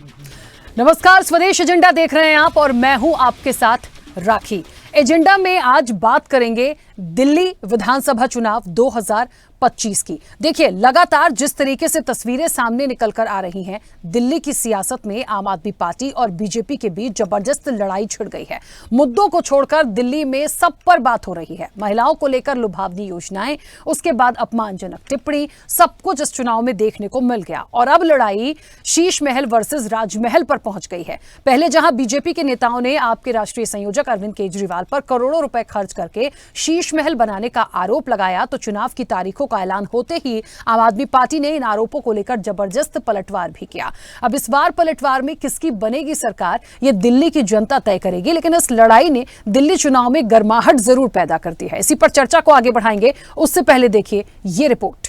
नमस्कार, स्वदेश एजेंडा देख रहे हैं आप और मैं हूं आपके साथ राखी। एजेंडा में आज बात करेंगे दिल्ली विधानसभा चुनाव 2025 की। देखिए, लगातार जिस तरीके से तस्वीरें सामने निकलकर आ रही हैं, दिल्ली की सियासत में आम आदमी पार्टी और बीजेपी के बीच जबरदस्त लड़ाई छिड़ गई है। मुद्दों को छोड़कर दिल्ली में सब पर बात हो रही है। महिलाओं को लेकर लुभावनी योजनाएं, उसके बाद अपमानजनक टिप्पणी, सब कुछ इस चुनाव में देखने को मिल गया। और अब लड़ाई शीश महल वर्सेस राजमहल पर पहुंच गई है। पहले जहां बीजेपी के नेताओं ने आपके राष्ट्रीय संयोजक अरविंद केजरीवाल पर करोड़ों रुपए खर्च करके शीश महल बनाने का आरोप लगाया, तो चुनाव की तारीखों का ऐलान होते ही आम आदमी पार्टी ने इन आरोपों को लेकर जबरदस्त पलटवार भी किया। अब इस बार पलटवार में किसकी बनेगी सरकार, ये दिल्ली की जनता तय करेगी, लेकिन इस लड़ाई ने दिल्ली चुनाव में गर्माहट जरूर पैदा करती है। इसी पर चर्चा को आगे बढ़ाएंगे, उससे पहले देखिए ये रिपोर्ट।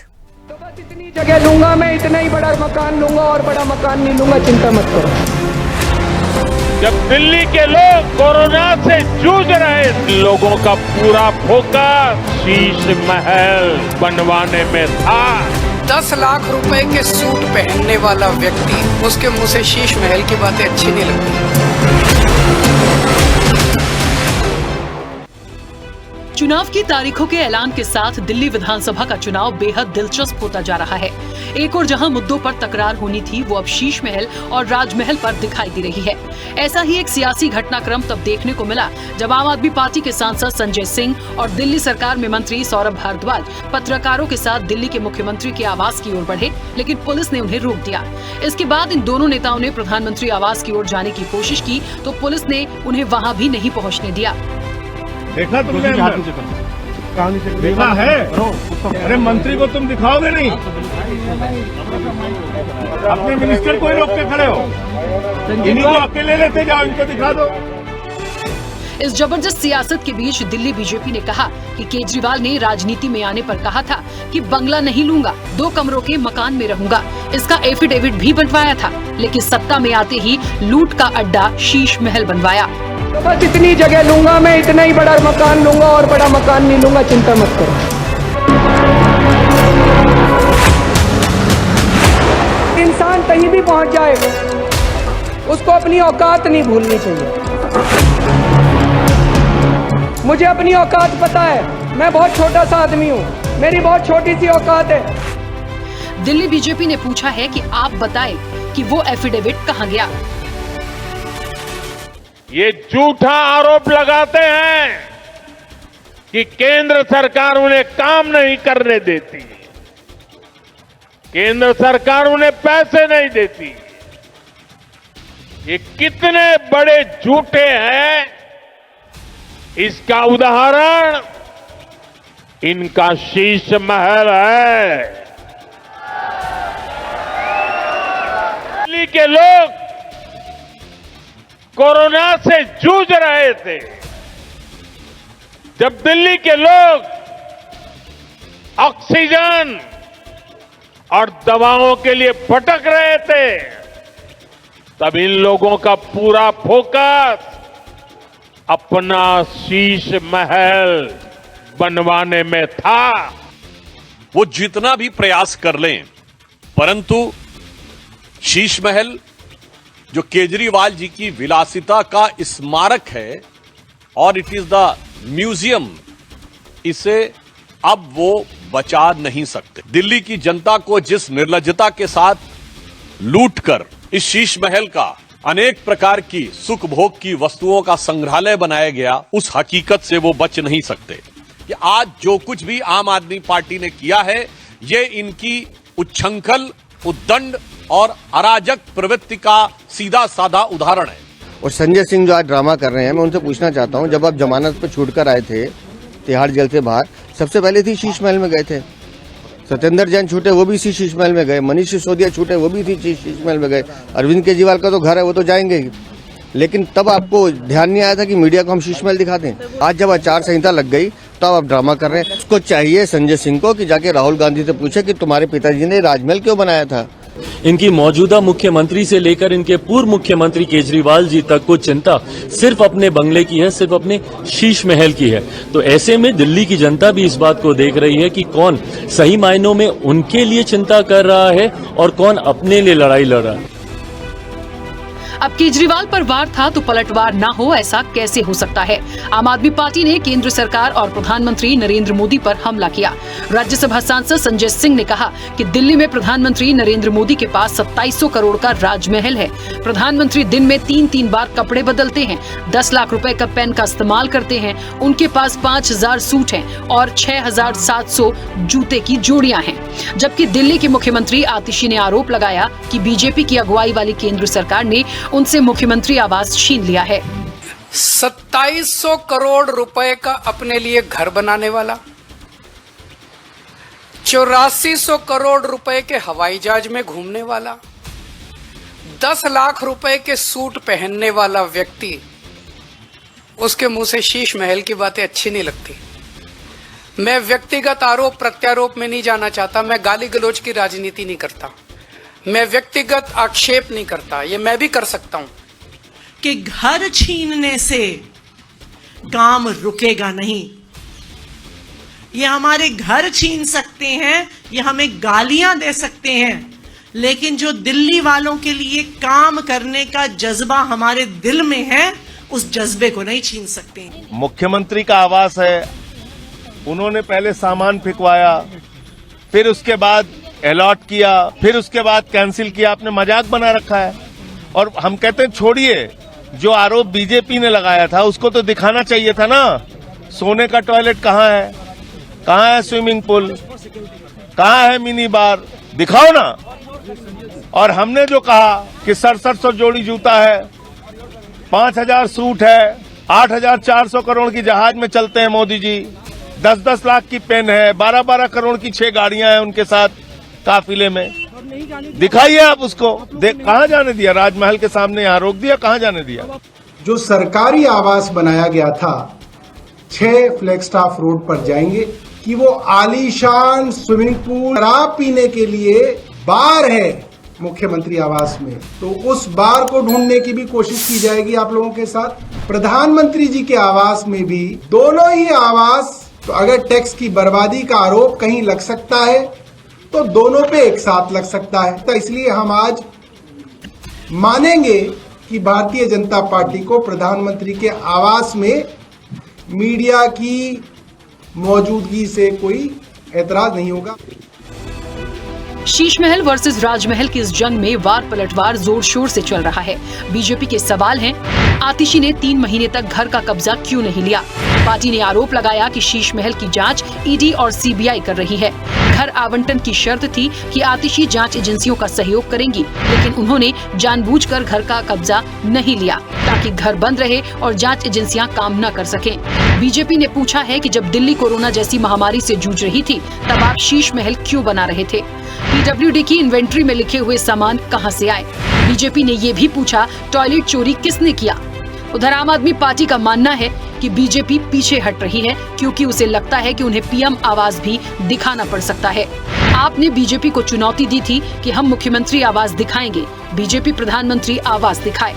तो बस इतनी जगह लूंगा मैं, इतना ही बड़ा मकान लूंगा और बड़ा मकान नहीं लूंगा, चिंता मत करो। जब दिल्ली के लोग कोरोना से जूझ रहे, लोगों का पूरा फोकस शीश महल बनवाने में था। 10 लाख रुपए के सूट पहनने वाला व्यक्ति, उसके मुंह से शीश महल की बातें अच्छी नहीं लगती। चुनाव की तारीखों के ऐलान के साथ दिल्ली विधानसभा का चुनाव बेहद दिलचस्प होता जा रहा है। एक और जहां मुद्दों पर तकरार होनी थी, वो अब शीश महल और राजमहल पर दिखाई दे रही है। ऐसा ही एक सियासी घटनाक्रम तब देखने को मिला जब आम आदमी पार्टी के सांसद संजय सिंह और दिल्ली सरकार में मंत्री सौरभ भारद्वाज पत्रकारों के साथ दिल्ली के मुख्यमंत्री के आवास की ओर बढ़े, लेकिन पुलिस ने उन्हें रोक दिया। इसके बाद इन दोनों नेताओं ने प्रधानमंत्री आवास की ओर जाने की कोशिश की, तो पुलिस ने उन्हें वहाँ भी नहीं पहुँचने दिया। देखा तुमने? देखा है? अरे मंत्री को तुम दिखाओगे नहीं? अपने मिनिस्टर को ही रोक के खड़े हो। इन्हीं को अकेले लेते जाओ, इनको दिखा दो। इस जबरदस्त सियासत के बीच दिल्ली बीजेपी ने कहा कि केजरीवाल ने राजनीति में आने पर कहा था कि बंगला नहीं लूंगा, 2 कमरों के मकान में रहूंगा। इसका एफिडेविट भी बनवाया था, लेकिन सत्ता में आते ही लूट का अड्डा शीश महल बनवाया। तो बस इतनी जगह लूंगा मैं, इतना ही बड़ा मकान लूंगा और बड़ा मकान नहीं लूंगा, चिंता मत करो। इंसान कहीं भी पहुंच जाए, उसको अपनी औकात नहीं भूलनी चाहिए। मुझे अपनी औकात पता है, मैं बहुत छोटा सा आदमी हूँ, मेरी बहुत छोटी सी औकात है। दिल्ली बीजेपी ने पूछा है कि आप बताएं कि वो एफिडेविट कहाँ गया। ये झूठा आरोप लगाते हैं कि केंद्र सरकार उन्हें काम नहीं करने देती, केंद्र सरकार उन्हें पैसे नहीं देती। ये कितने बड़े झूठे हैं, इसका उदाहरण इनका शीश महल है। दिल्ली के लोग कोरोना से जूझ रहे थे, जब दिल्ली के लोग ऑक्सीजन और दवाओं के लिए भटक रहे थे, तब इन लोगों का पूरा फोकस अपना शीश महल बनवाने में था। वो जितना भी प्रयास कर लें, परंतु शीश महल जो केजरीवाल जी की विलासिता का स्मारक है और इट इज द म्यूजियम, इसे अब वो बचा नहीं सकते। दिल्ली की जनता को जिस निर्लज्जता के साथ लूटकर इस शीश महल का अनेक प्रकार की सुख भोग की वस्तुओं का संग्रहालय बनाया गया, उस हकीकत से वो बच नहीं सकते कि आज जो कुछ भी आम आदमी पार्टी ने किया है, ये इनकी उच्छृंखल, उद्दंड और अराजक प्रवृत्ति का सीधा साधा उदाहरण है। और संजय सिंह जो आज ड्रामा कर रहे हैं, मैं उनसे पूछना चाहता हूं, जब आप जमानत पर छूटकर आए थे तिहाड़ जेल से बाहर, सबसे पहले थी शीश महल में गए थे। सत्येंद्र जैन छूटे, वो भी इसी शीश महल में गए। मनीष सिसोदिया छूटे, वो भी इसी शीश महल में गए। अरविंद केजरीवाल का तो घर है, वो तो जाएंगे ही, लेकिन तब आपको ध्यान नहीं आया था कि मीडिया को हम शीश महल दिखा दें। आज जब आचार संहिता लग गई, तब आप ड्रामा कर रहे हैं। उसको चाहिए संजय सिंह को कि जाके राहुल गांधी से पूछे कि तुम्हारे पिताजी ने राजमहल क्यों बनाया था। इनकी मौजूदा मुख्यमंत्री से लेकर इनके पूर्व मुख्यमंत्री केजरीवाल जी तक को चिंता सिर्फ अपने बंगले की है, सिर्फ अपने शीश महल की है। तो ऐसे में दिल्ली की जनता भी इस बात को देख रही है कि कौन सही मायनों में उनके लिए चिंता कर रहा है और कौन अपने लिए लड़ाई लड़ रहा है। अब केजरीवाल पर वार था तो पलटवार ना हो, ऐसा कैसे हो सकता है? आम आदमी पार्टी ने केंद्र सरकार और प्रधानमंत्री नरेंद्र मोदी पर हमला किया। राज्यसभा सांसद संजय सिंह ने कहा कि दिल्ली में प्रधानमंत्री नरेंद्र मोदी के पास 2700 करोड़ का राजमहल है। प्रधानमंत्री दिन में 3-3 बार कपड़े बदलते हैं, 10 लाख रुपए का पेन का इस्तेमाल करते हैं, उनके पास 5000 सूट हैं और 6700 जूते की जोड़ियां हैं। जबकि दिल्ली के मुख्यमंत्री आतिशी ने आरोप लगाया कि बीजेपी की अगुवाई वाली केंद्र सरकार ने उनसे मुख्यमंत्री आवास छीन लिया है। 2700 करोड़ रुपए का अपने लिए घर बनाने वाला, 8400 करोड़ रुपए के हवाई जहाज में घूमने वाला, 10 लाख रुपए के सूट पहनने वाला व्यक्ति, उसके मुंह से शीश महल की बातें अच्छी नहीं लगती। मैं व्यक्तिगत आरोप प्रत्यारोप में नहीं जाना चाहता, मैं गाली गलौज की राजनीति नहीं करता, मैं व्यक्तिगत आक्षेप नहीं करता, ये मैं भी कर सकता हूं कि घर छीनने से काम रुकेगा नहीं। ये हमारे घर छीन सकते हैं, ये हमें गालियां दे सकते हैं, लेकिन जो दिल्ली वालों के लिए काम करने का जज्बा हमारे दिल में है, उस जज्बे को नहीं छीन सकते। मुख्यमंत्री का आवास है, उन्होंने पहले सामान फेंकवाया, फिर उसके बाद अलॉट किया, फिर उसके बाद कैंसिल किया। आपने मजाक बना रखा है। और हम कहते हैं छोड़िए, जो आरोप बीजेपी ने लगाया था उसको तो दिखाना चाहिए था ना। सोने का टॉयलेट कहाँ है, कहाँ है स्विमिंग पूल, कहाँ है मिनी बार, दिखाओ ना। और हमने जो कहा कि 6700 जोड़ी जूता है, 5000 सूट है, 8400 करोड़ की जहाज में चलते हैं मोदी जी, 10-10 लाख की पेन है, 12-12 करोड़ की 6 गाड़ियां हैं उनके साथ काफिले में। दिखाइए आप उसको। कहाँ जाने दिया? राजमहल के सामने यहाँ रोक दिया, कहाँ जाने दिया? जो सरकारी आवास बनाया गया था 6 फ्लैगस्टाफ रोड पर जाएंगे कि वो आलीशान स्विमिंग पूल, शराब पीने के लिए बार है मुख्यमंत्री आवास में, तो उस बार को ढूंढने की भी कोशिश की जाएगी आप लोगों के साथ। प्रधानमंत्री जी के आवास में भी, दोनों ही आवास, तो अगर टैक्स की बर्बादी का आरोप कहीं लग सकता है तो दोनों पे एक साथ लग सकता है। तो इसलिए हम आज मानेंगे कि भारतीय जनता पार्टी को प्रधानमंत्री के आवास में मीडिया की मौजूदगी से कोई ऐतराज नहीं होगा। शीश महल वर्सेस राजमहल की इस जंग में वार पलटवार जोर शोर से चल रहा है। बीजेपी के सवाल हैं, आतिशी ने 3 महीने तक घर का कब्जा क्यों नहीं लिया? पार्टी ने आरोप लगाया कि शीश महल की जांच ईडी और सीबीआई कर रही है। घर आवंटन की शर्त थी कि आतिशी जांच एजेंसियों का सहयोग करेंगी, लेकिन उन्होंने जानबूझकर घर का कब्जा नहीं लिया ताकि घर बंद रहे और जांच एजेंसियां काम न कर सकें। बीजेपी ने पूछा है कि जब दिल्ली कोरोना जैसी महामारी से जूझ रही थी, तब आप शीश महल क्यों बना रहे थे? पीडब्ल्यूडी की इन्वेंट्री में लिखे हुए सामान कहां से आए? बीजेपी ने ये भी पूछा, टॉयलेट चोरी किसने किया? उधर आम आदमी पार्टी का मानना है कि बीजेपी पीछे हट रही है क्योंकि उसे लगता है कि उन्हें पीएम आवास भी दिखाना पड़ सकता है। आपने बीजेपी को चुनौती दी थी कि हम मुख्यमंत्री आवास दिखाएंगे, बीजेपी प्रधानमंत्री आवास दिखाए।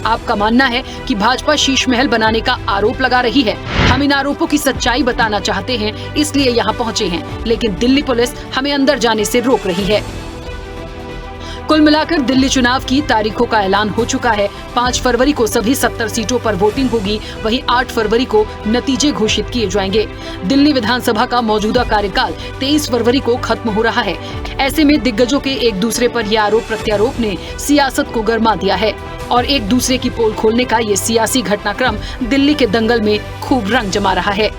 आपका मानना है कि भाजपा शीश महल बनाने का आरोप लगा रही है। हम इन आरोपों की सच्चाई बताना चाहते हैं, इसलिए यहाँ पहुँचे हैं, लेकिन दिल्ली पुलिस हमें अंदर जाने से रोक रही है। कुल मिलाकर दिल्ली चुनाव की तारीखों का ऐलान हो चुका है। 5 फरवरी को सभी 70 सीटों पर वोटिंग होगी, वहीं 8 फरवरी को नतीजे घोषित किए जाएंगे। दिल्ली विधानसभा का मौजूदा कार्यकाल 23 फरवरी को खत्म हो रहा है। ऐसे में दिग्गजों के एक दूसरे पर यह आरोप प्रत्यारोप ने सियासत को गरमा दिया है और एक दूसरे की पोल खोलने का ये सियासी घटनाक्रम दिल्ली के दंगल में खूब रंग जमा रहा है।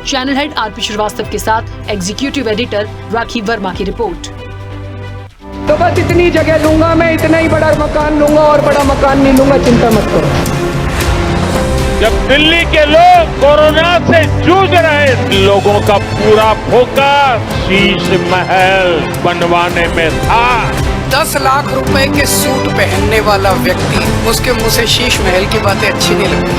चैनल हेड आरपी श्रीवास्तव के साथ एग्जीक्यूटिव एडिटर राखी वर्मा की रिपोर्ट। तो बस इतनी जगह लूंगा मैं, इतना ही बड़ा मकान लूंगा, और बड़ा मकान नहीं लूंगा, चिंता मत करो। जब दिल्ली के लोग कोरोना से जूझ रहे, लोगों का पूरा फोकस शीश महल बनवाने में था। 10 लाख रुपए के सूट पहनने वाला व्यक्ति, उसके मुंह से शीश महल की बातें अच्छी नहीं लगती।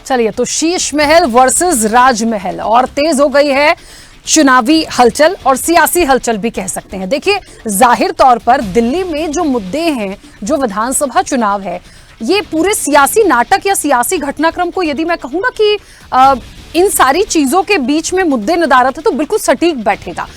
चलिए, तो शीश महल वर्सेस राजमहल और तेज हो गई है चुनावी हलचल और सियासी हलचल भी कह सकते हैं। देखिए, जाहिर तौर पर दिल्ली में जो मुद्दे हैं, जो विधानसभा चुनाव है, ये पूरे सियासी नाटक या सियासी घटनाक्रम को यदि मैं कहूँ ना कि इन सारी चीजों के बीच में मुद्दे नदारत है तो बिल्कुल सटीक बैठेगा।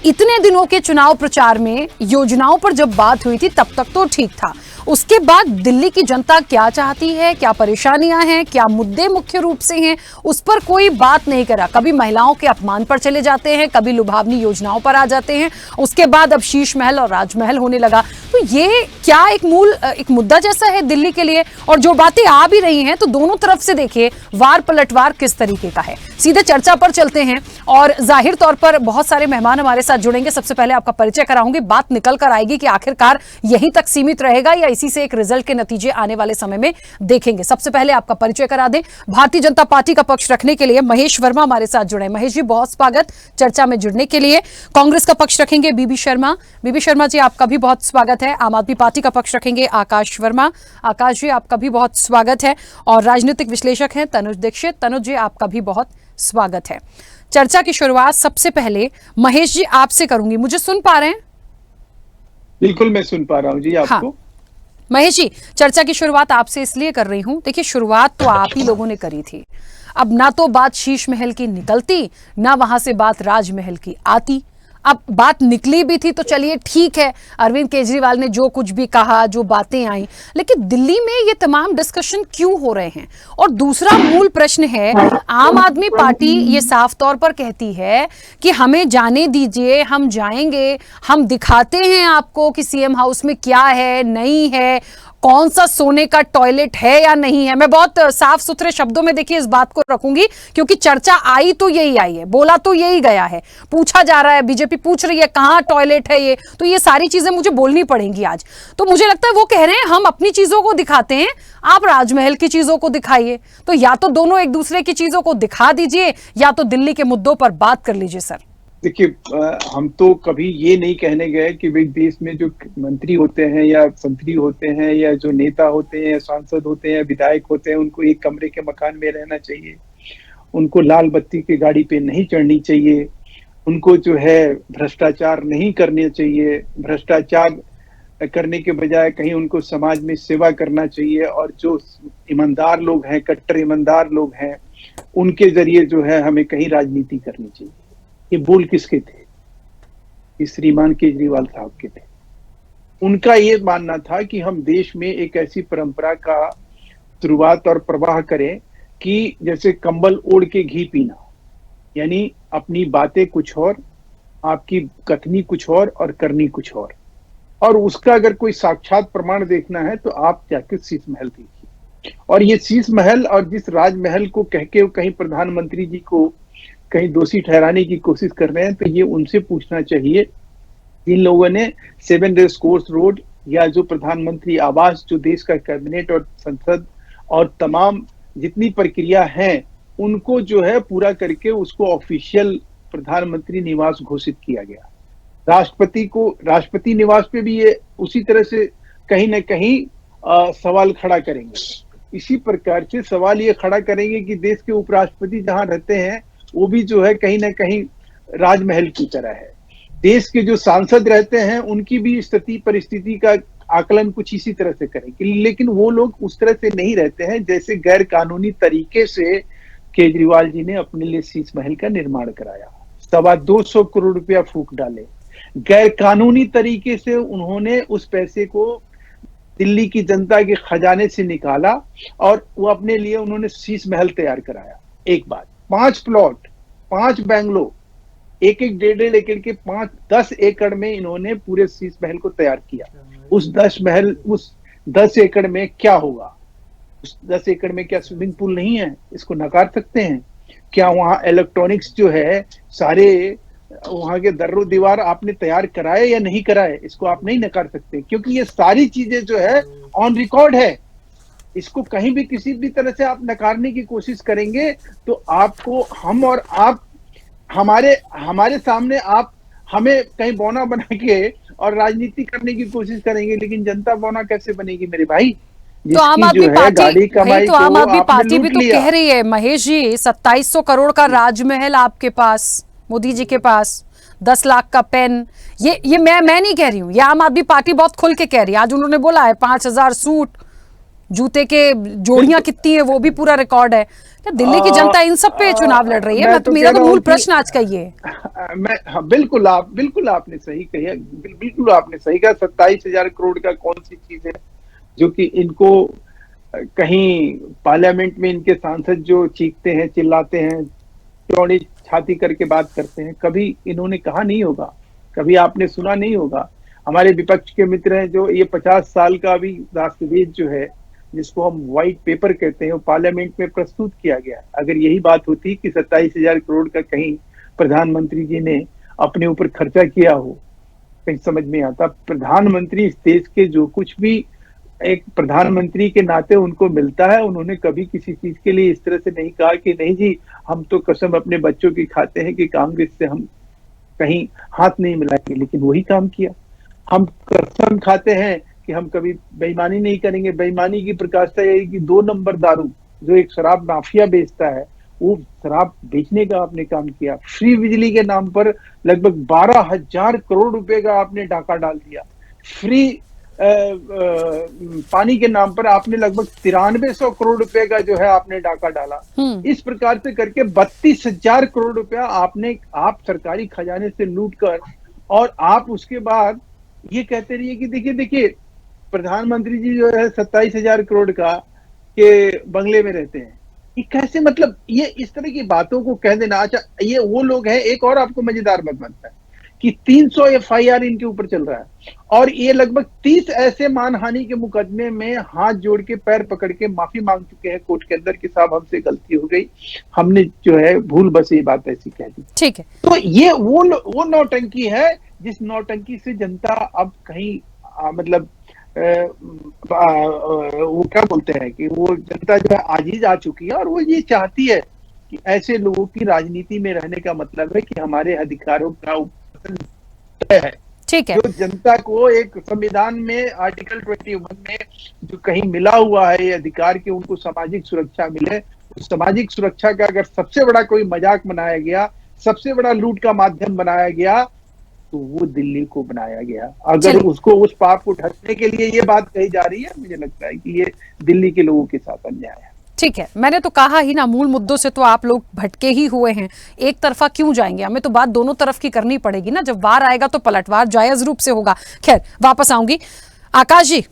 इतने दिनों के चुनाव प्रचार में योजनाओं पर जब बात हुई थी तब तक तो ठीक था। उसके बाद दिल्ली की जनता क्या चाहती है, क्या परेशानियां हैं, क्या मुद्दे मुख्य रूप से हैं, उस पर कोई बात नहीं करा। कभी महिलाओं के अपमान पर चले जाते हैं, कभी लुभावनी योजनाओं पर आ जाते हैं, उसके बाद अब शीश महल और राजमहल होने लगा। तो ये क्या एक मुद्दा जैसा है दिल्ली के लिए? और जो बातें आ भी रही हैं तो दोनों तरफ से देखिए वार पलटवार किस तरीके का है। सीधे चर्चा पर चलते हैं और जाहिर तौर पर बहुत सारे मेहमान हमारे साथ जुड़ेंगे। सबसे पहले आपका परिचय कराऊंगी, बात निकल कर आएगी कि आखिरकार यहीं तक सीमित रहेगा या इसी से एक रिजल्ट के नतीजे आने वाले समय में देखेंगे। सबसे पहले आपका परिचय करा दें। भारतीय जनता पार्टी का पक्ष रखने के लिए महेश वर्मा हमारे साथ जुड़े। महेश जी, बहुत स्वागत चर्चा में जुड़ने के लिए। कांग्रेस का पक्ष रखेंगे बीबी शर्मा। बीबी शर्मा जी, आपका भी बहुत स्वागत है। आम आदमी पार्टी का पक्ष रखेंगे आकाश वर्मा। आकाश जी, आपका भी बहुत स्वागत है। और राजनीतिक विश्लेषक हैं तनुज दीक्षित। तनुज जी, आपका भी बहुत स्वागत है। चर्चा की शुरुआत सबसे पहले महेश जी आपसे करूंगी। मुझे सुन पा रहे हैं? बिल्कुल, मैं सुन पा रहा हूं जी आपको। हाँ। महेश जी, चर्चा की शुरुआत आपसे इसलिए कर रही हूं, देखिए शुरुआत तो आप ही लोगों ने करी थी। अब ना तो बात शीश महल की निकलती, ना वहां से बात राजमहल की आती। अब बात निकली भी थी तो चलिए ठीक है, अरविंद केजरीवाल ने जो कुछ भी कहा, जो बातें आई, लेकिन दिल्ली में ये तमाम डिस्कशन क्यों हो रहे हैं? और दूसरा मूल प्रश्न है, आम आदमी पार्टी ये साफ तौर पर कहती है कि हमें जाने दीजिए, हम जाएंगे, हम दिखाते हैं आपको कि सीएम हाउस में क्या है, नहीं है, कौन सा सोने का टॉयलेट है या नहीं है। मैं बहुत साफ सुथरे शब्दों में देखिए इस बात को रखूंगी, क्योंकि चर्चा आई तो यही आई है, बोला तो यही गया है, पूछा जा रहा है, बीजेपी पूछ रही है कहां टॉयलेट है ये, तो ये सारी चीजें मुझे बोलनी पड़ेंगी आज। तो मुझे लगता है वो कह रहे हैं हम अपनी चीजों को दिखाते हैं, आप राजमहल की चीजों को दिखाइए। तो या तो दोनों एक दूसरे की चीजों को दिखा दीजिए या तो दिल्ली के मुद्दों पर बात कर लीजिए। सर देखिए, हम तो कभी ये नहीं कहने गए कि भाई देश में जो मंत्री होते हैं या मंत्री होते हैं या जो नेता होते हैं, सांसद होते हैं, विधायक होते हैं, उनको एक कमरे के मकान में रहना चाहिए, उनको लाल बत्ती की गाड़ी पे नहीं चढ़नी चाहिए, उनको जो है भ्रष्टाचार नहीं करने चाहिए, भ्रष्टाचार करने के बजाय कहीं उनको समाज में सेवा करना चाहिए, और जो ईमानदार लोग हैं, कट्टर ईमानदार लोग हैं, उनके जरिए जो है हमें कहीं राजनीति करनी चाहिए। ये बोल किसके थे? ये श्रीमान केजरीवाल साहब के थे। उनका ये मानना था कि हम देश में एक ऐसी परंपरा का शुरुआत और प्रवाह करें कि जैसे कंबल ओढ़ के घी पीना, यानी अपनी बातें कुछ और, आपकी कथनी कुछ और करनी कुछ और उसका अगर कोई साक्षात प्रमाण देखना है तो आप जाके शीश महल देखिए। और ये शीश महल और जिस राजमहल को कह के कहीं प्रधानमंत्री जी को कहीं दोषी ठहराने की कोशिश कर रहे हैं, तो ये उनसे पूछना चाहिए जिन लोगों ने 7 रेस कोर्स रोड या जो प्रधानमंत्री आवास, जो देश का कैबिनेट और संसद और तमाम जितनी प्रक्रिया है उनको जो है पूरा करके उसको ऑफिशियल प्रधानमंत्री निवास घोषित किया गया। राष्ट्रपति निवास पे भी ये उसी तरह से कहीं ना कहीं सवाल खड़ा करेंगे। इसी प्रकार से सवाल ये खड़ा करेंगे कि देश के उपराष्ट्रपति जहां रहते हैं वो भी जो है कहीं ना कहीं राजमहल की तरह है। देश के जो सांसद रहते हैं उनकी भी स्थिति परिस्थिति का आकलन कुछ इसी तरह से करेंगे, लेकिन वो लोग उस तरह से नहीं रहते हैं जैसे गैर कानूनी तरीके से केजरीवाल जी ने अपने लिए शीश महल का निर्माण कराया। 225 करोड़ रुपया फूंक डाले, गैर कानूनी तरीके से उन्होंने उस पैसे को दिल्ली की जनता के खजाने से निकाला और वो अपने लिए उन्होंने शीश महल तैयार कराया। एक बात, 5 प्लॉट, 5 बैंगलो, एक 1.5 एकड़ के 10 एकड़ में इन्होंने पूरे शीश महल को तैयार किया। उस 10 एकड़ में क्या होगा? उस 10 एकड़ में क्या स्विमिंग पूल नहीं है? इसको नकार सकते हैं क्या? वहां इलेक्ट्रॉनिक्स जो है सारे वहां के दर्रो दीवार आपने तैयार कराए या नहीं कराए, इसको आप नहीं नकार सकते, क्योंकि ये सारी चीजें जो है ऑन रिकॉर्ड है। इसको कहीं भी किसी भी तरह से आप नकारने की कोशिश करेंगे तो आपको हम और आप हमारे सामने आप हमें कहीं बौना बना के और राजनीति करने की कोशिश करेंगे, लेकिन जनता बौना कैसे बनेगी मेरे भाई? तो आम आदमी पार्टी भी तो कह रही है महेश जी, 2700 करोड़ का राजमहल आपके पास, मोदी जी के पास 10 लाख का पेन। ये मैं नहीं कह रही हूँ, ये आम आदमी पार्टी बहुत खुल के कह रही है। आज उन्होंने बोला है 5000 सूट, जूते के जोड़ियां कितनी है वो भी पूरा रिकॉर्ड है। क्या दिल्ली की जनता इन सब पे चुनाव लड़ रही है? मैं तो मेरा तो मूल प्रश्न आज का ये बिल्कुल आपने सही कहा, बिल्कुल आपने सही कहा। 27,000 करोड़ का कौन सी चीज है जो कि इनको कहीं पार्लियामेंट में इनके सांसद जो चीखते हैं, चिल्लाते हैं, चौड़ी छाती करके बात करते हैं, कभी इन्होंने कहा नहीं होगा, कभी आपने सुना नहीं होगा। हमारे विपक्ष के मित्र हैं जो ये 50 साल का अभी दस्तावेज जो है जिसको हम व्हाइट पेपर कहते हैं वो पार्लियामेंट में प्रस्तुत किया गया। अगर यही बात होती कि 27,000 करोड़ का कहीं प्रधानमंत्री जी ने अपने ऊपर खर्चा किया हो, कहीं समझ में आता। प्रधानमंत्री इस देश के जो कुछ भी एक प्रधानमंत्री के नाते उनको मिलता है, उन्होंने कभी किसी चीज के लिए इस तरह से नहीं कहा कि नहीं जी हम तो कसम अपने बच्चों की खाते हैं कि कांग्रेस से हम कहीं हाथ नहीं मिलाएंगे, लेकिन वही काम किया। हम कसम खाते हैं कि हम कभी बेईमानी नहीं करेंगे। बेईमानी की प्रकाशता यही कि 2 नंबर दारू जो एक शराब माफिया बेचता है वो शराब बेचने का आपने काम किया। फ्री बिजली के नाम पर लगभग 12,000 करोड़ रुपए का आपने डाका डाल दिया। फ्री पानी के नाम पर आपने लगभग 9300 करोड़ रुपए का जो है आपने डाका डाला। इस प्रकार से करके 32,000 करोड़ रुपया आप सरकारी खजाने से लूट कर, और आप उसके बाद ये कहते रहिए कि देखिए प्रधानमंत्री जी जो है 27,000 करोड़ का के बंगले में रहते हैं। ये कैसे, मतलब ये इस तरह की बातों को कह देना। अच्छा, ये वो लोग हैं। एक और आपको मजेदार बात बनता है कि 300 FIR इनके ऊपर चल रहा है और ये लगभग 30 ऐसे मानहानि के मुकदमे में हाथ जोड़ के पैर पकड़ के माफी मांग चुके हैं कोर्ट के अंदर कि साहब हमसे गलती हो गई, हमने जो है भूल बस ये बात ऐसी कह दी। ठीक है, तो ये वो नौटंकी है जिस नौटंकी से जनता अब कहीं मतलब वो क्या बोलते हैं कि वो जनता जो है आजीज आ चुकी है और वो ये चाहती है कि ऐसे लोगों की राजनीति में रहने का मतलब है कि हमारे अधिकारों का तय है। ठीक है, जो जनता को एक संविधान में आर्टिकल 21 में जो कहीं मिला हुआ है ये अधिकार कि उनको सामाजिक सुरक्षा मिले, उस सामाजिक सुरक्षा का अगर सबसे बड़ा कोई मजाक बनाया गया, सबसे बड़ा लूट का माध्यम बनाया गया, तो वो दिल्ली को बनाया गया। अगर उसको उस पाप को ढकने के लिए ये बात कही जा रही है, मुझे लगता है कि ये दिल्ली के लोगों के साथ अन्याय है। ठीक है, मैंने तो कहा ही ना, मूल मुद्दों से तो आप लोग भटके ही हुए हैं। एक तरफा क्यों जाएंगे? हमें तो बात दोनों तरफ की करनी पड़ेगी ना। जब वार आएगा तो पलटवार जायज रूप से होगा। खैर, वापस आऊंगी। आकाश जी,